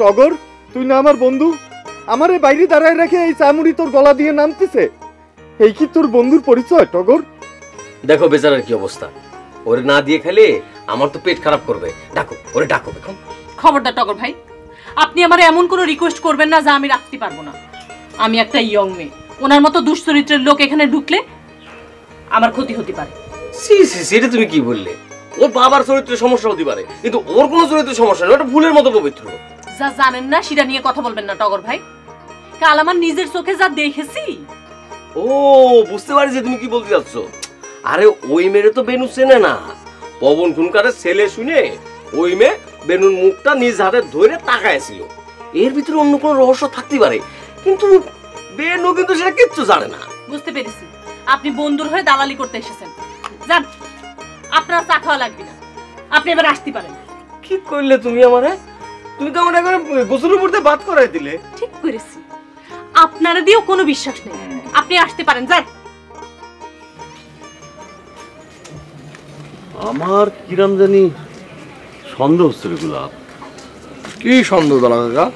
টগর, তুই না আমার বন্ধু, আমারে বাইরে দাঁড়ায় রেখে এই চামুড়ি তোর গলা দিয়ে নামতেছে। এই কি তোর বন্ধুর পরিচয় টগর? দেখো বেচারার কি অবস্থা, ওরে না দিয়ে খেলে আমার তো পেট খারাপ করবে। ডাকো ওরে, ডাকো বেগম। খবরদার টগর ভাই, আপনি আমার এমন কোনো রিকোয়েস্ট করবেন না যা আমি রাখতে পারবো না। আমি একটা ইয়ং মেয়ে, ওনার মতো দুশ্চরিত্রের লোক এখানে ঢুকলে আমার ক্ষতি হতে পারে। সেটা তুমি কি বললে? ওর বাবার চরিত্রের সমস্যা হতে পারে, কিন্তু ওর কোনো চরিত্রের সমস্যা নেই, ওটা ফুলের মতো পবিত্র। যা জানেন না সেটা নিয়ে কথা বলবেন না টগর ভাই। কাল আমার নিজের চোখে যা দেখেছি। ও বুঝতে পারছি তুমি কি বলতে যাচ্ছ। আরে ওই মেয়ে তো বেনু চেনে না, পবন খুনকারের ছেলে শুনে ওই মেয়ে বেনুর মুখটা নিজ হাতে ধরে তাকাইছিল। এর ভিতরে অন্য কোনো রহস্য থাকতে পারে, কিন্তু বেনু কিন্তু সেটা কিচ্ছু জানে না। বুঝতে পেরেছি, আপনি বন্ধুর হয়ে দালালি করতে এসেছেন। যান, আপনার চা খাওয়া লাগবে না, আপনি এবার আসতে পারেন। কি করলে তুমি আমারে? তুমি তো আমার এখন গোসলের উপর দিয়ে বাদ করাই দিলে। ঠিক করেছি, আপনারা দিয়েও কোনো বিশ্বাস নেই, আপনি আসতে পারেন। যান। আমার কিরাম জানি সন্দেহ হচ্ছে রে গোলাপ। কি সন্দেহ দাদা কাকা?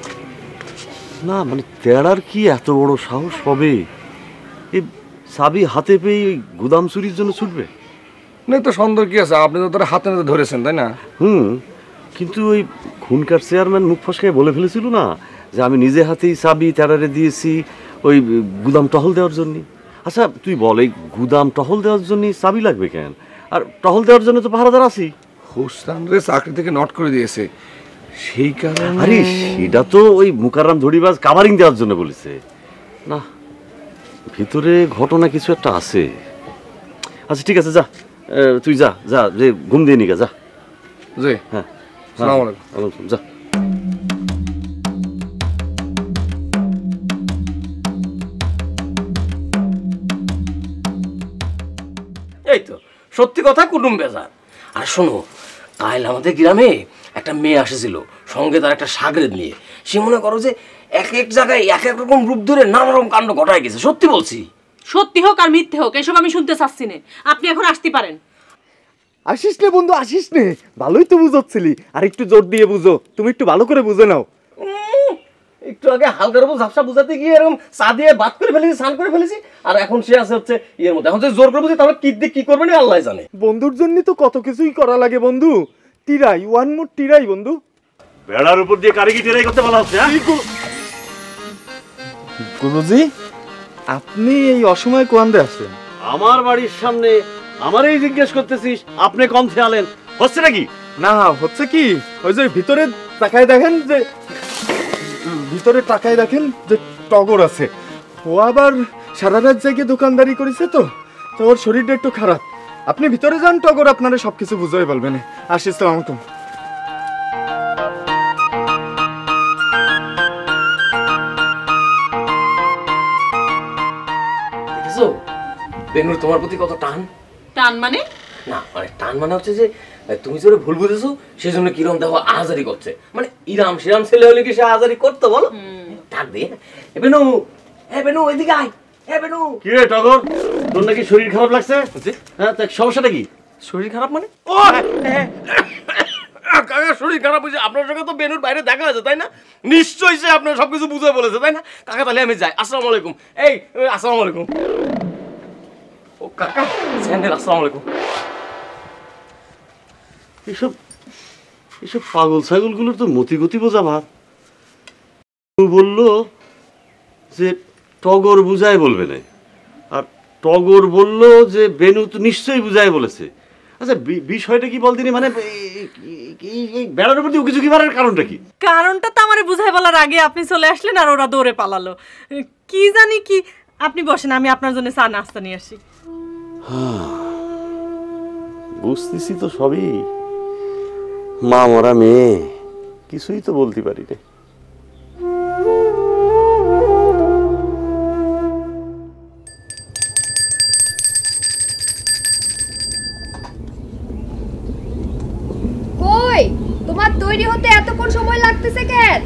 না মানে তেরার কি এত বড় সাহস হবে এই চাবি হাতে পেয়ে গুদাম চুরির জন্য ছুটবে? না তো সন্দেহ কি আছে, আপনি তো তারা হাতে নাতে ধরেছেন তাই না? কিন্তু ওই খুনকার চেয়ারম্যান মুখ ফসকায় বলে ফেলেছিল না যে আমি নিজে হাতেই চাবি তেরারে দিয়েছি ওই গুদাম টহল দেওয়ার জন্য। আচ্ছা তুই বল, এই গুদাম টহল দেওয়ার জন্য চাবি লাগবে কেন? আর টহল দেওয়ার জন্য তো পাহারাদার আছি। হোসেন রে চাকরি থেকে নট করে দিয়েছে, সেই কারণে। আরে সেটা তো ওই মুকাররাম ধড়িবাজ কাভারিং দেওয়ার জন্য বলেছে না, ভিতরে ঘটনা কিছু একটা আছে। আচ্ছা ঠিক আছে, যা তুই যা যা যে ঘুম দিয়ে নিগা, যা। জি হ্যাঁ, আসসালামু আলাইকুম। যা। এই তো সত্যি কথা, কুটুম বেজার। আর শোনো, কাল আমাদের গ্রামে একটা মেয়ে আসেছিল, সঙ্গে তার একটা সাগরেদ নিয়ে। সে মনে করো যে এক এক জায়গায় এক এক রকম রূপ ধরে নানা রকম কাণ্ড ঘটায় গেছে। সত্যি বলছি। সত্যি হোক আর মিথ্যে হোক, এসব আমি শুনতে চাচ্ছি না। আপনি এখন আসতে পারেন। আসিস নে বন্ধু, আসিস নে। ভালোই তো বুঝাচ্ছিলি, আর একটু জোর দিয়ে বুঝো। তুমি একটু ভালো করে বুঝে নাও। একটু আগে হালকার উপর ঝাপসা বুঝাতে গিয়ে এরকম চা দিয়ে বাদ করে ফেলেছি, স্নান করে ফেলেছি, আর এখন সে আছে হচ্ছে ইয়ের মধ্যে। এখন যে জোর করে বুঝি, তাহলে কি দিয়ে কি করবে না আল্লাহ জানে। বন্ধুর জন্য তো কত কিছুই করা লাগে বন্ধু। টিরাই, ওয়ান মোর টিরাই বন্ধু। বেড়ার উপর দিয়ে কারিগরি টিরাই করতে বলা হচ্ছে। গুরুজি, আপনি এই অসময়ে কোয়ান্দে আসেন? আমার বাড়ির সামনে আমারই জিজ্ঞেস করতেছিস আপনি কণ্ঠে আলেন, হচ্ছে নাকি? না হচ্ছে কি, ওই যে ভিতরে তাকায় দেখেন যে টগর আছে। ও আবার সারা রাত জেগে দোকানদারি করেছে, তো ওর শরীরটা একটু খারাপ। আপনি ভিতরে যান, টগর আপনারা সবকিছু বুঝাই বলবেন। আসিস তো আমার তো। দেখেছো বেনুর তোমার প্রতি কত টান? টান মানে? না মানে টান মানে হচ্ছে যে তুমি যেটা ভুল বুঝেছো সেই জন্য কিরম দেখো আহাজারি করছে। মানে ইরাম শিরাম ছেলে হলে কি সে আহাজারি করতো বলো? ডাক দে। বেনু, বেনু এদিকে আয়। বেনু। কি রে টগর, তোর নাকি শরীর খারাপ লাগছে? হ্যাঁ, তা সমস্যাটা কি? শরীর খারাপ মানে? ও কাকা শরীর খারাপ হয়েছে, আপনার সঙ্গে তো বেনুর বাইরে দেখা আছে তাই না? নিশ্চয়ই সে আপনার সবকিছু বুঝে বলেছে তাই না? কাকা তাহলে আমি যাই। আসসালামু আলাইকুম। এই আসসালামু আলাইকুম। ও কাকা স্যান্ডেল, আসসালামু আলাইকুম। এসব এসব পাগল ছাগলগুলোর তো মতিগতি বোঝা ভাব। বললো যে টগর বুঝায় বলবে না, আর টগর বলল যে বেনু তো নিশ্চয়ই বুঝায় বলেছে। আচ্ছা বিষয়টা কি বলদিনি, মানে এই বেড়ার প্রতি উকি ঝুঁকি মারার কারণটা কি? কারণটা তো আমারে বুঝাই বলার আগে আপনি চলে আসলেন আর ওরা দৌড়ে পালালো। কি জানি কি। আপনি বসেন, আমি আপনার জন্য চা নাস্তা নিয়ে আসি। বুঝতেছি তো সবই, মা মরা মেয়ে, কিছুই তো বলতে পারি না। কই তোমার তৈরি হতে এতক্ষণ সময় লাগতেছে কেন?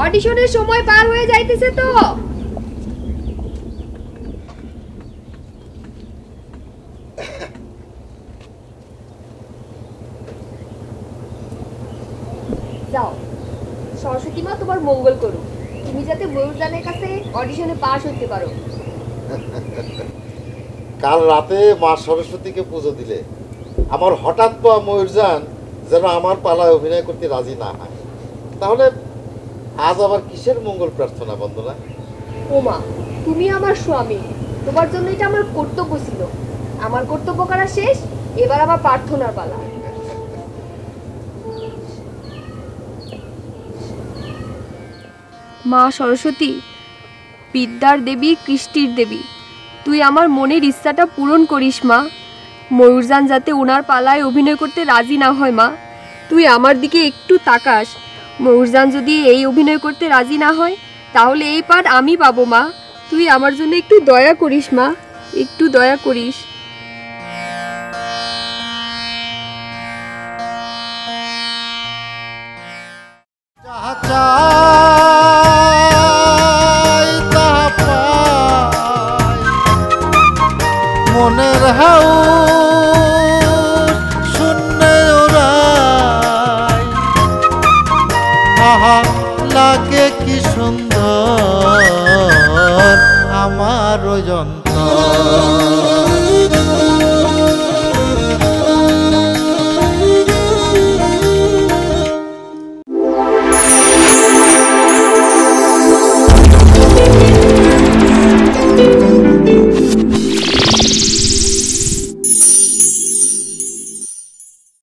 অডিশনের সময় পার হয়ে যাইতেছে তো। যাও, সরস্বতী মা তোমার মঙ্গল করুক, তুমি যাতে ময়ূরজানের কাছে অডিশনে পাস হতে পারো। কাল রাতে মা সরস্বতীকে পুজো দিলে আমার হঠাৎ পাওয়া ময়ূরজান যেন আমার পালায় অভিনয় করতে রাজি না হয়, তাহলে আজ আবার কিসের মঙ্গল প্রার্থনা বন্দনা? ওমা, তুমি আমার স্বামী, তোমার জন্য এটা আমার কর্তব্য ছিল। আমার কর্তব্য করা শেষ, এবার আমার প্রার্থনার পালা। মা সরস্বতী, বিদ্যার দেবী, কৃষ্টির দেবী, তুই আমার মনের ইচ্ছাটা পূরণ করিস মা। ময়ূরজান যাতে ওনার পালায় অভিনয় করতে রাজি না হয় মা, তুই আমার দিকে একটু তাকাস। ময়ূরজান যদি এই অভিনয় করতে রাজি না হয় তাহলে এই পাঠ আমি পাবো মা। তুই আমার জন্য একটু দয়া করিস মা, একটু দয়া করিস। মনের হাউস শূন্যে ওরাই, আহা লাগে কি সুন্দর আমার যন্ত্র।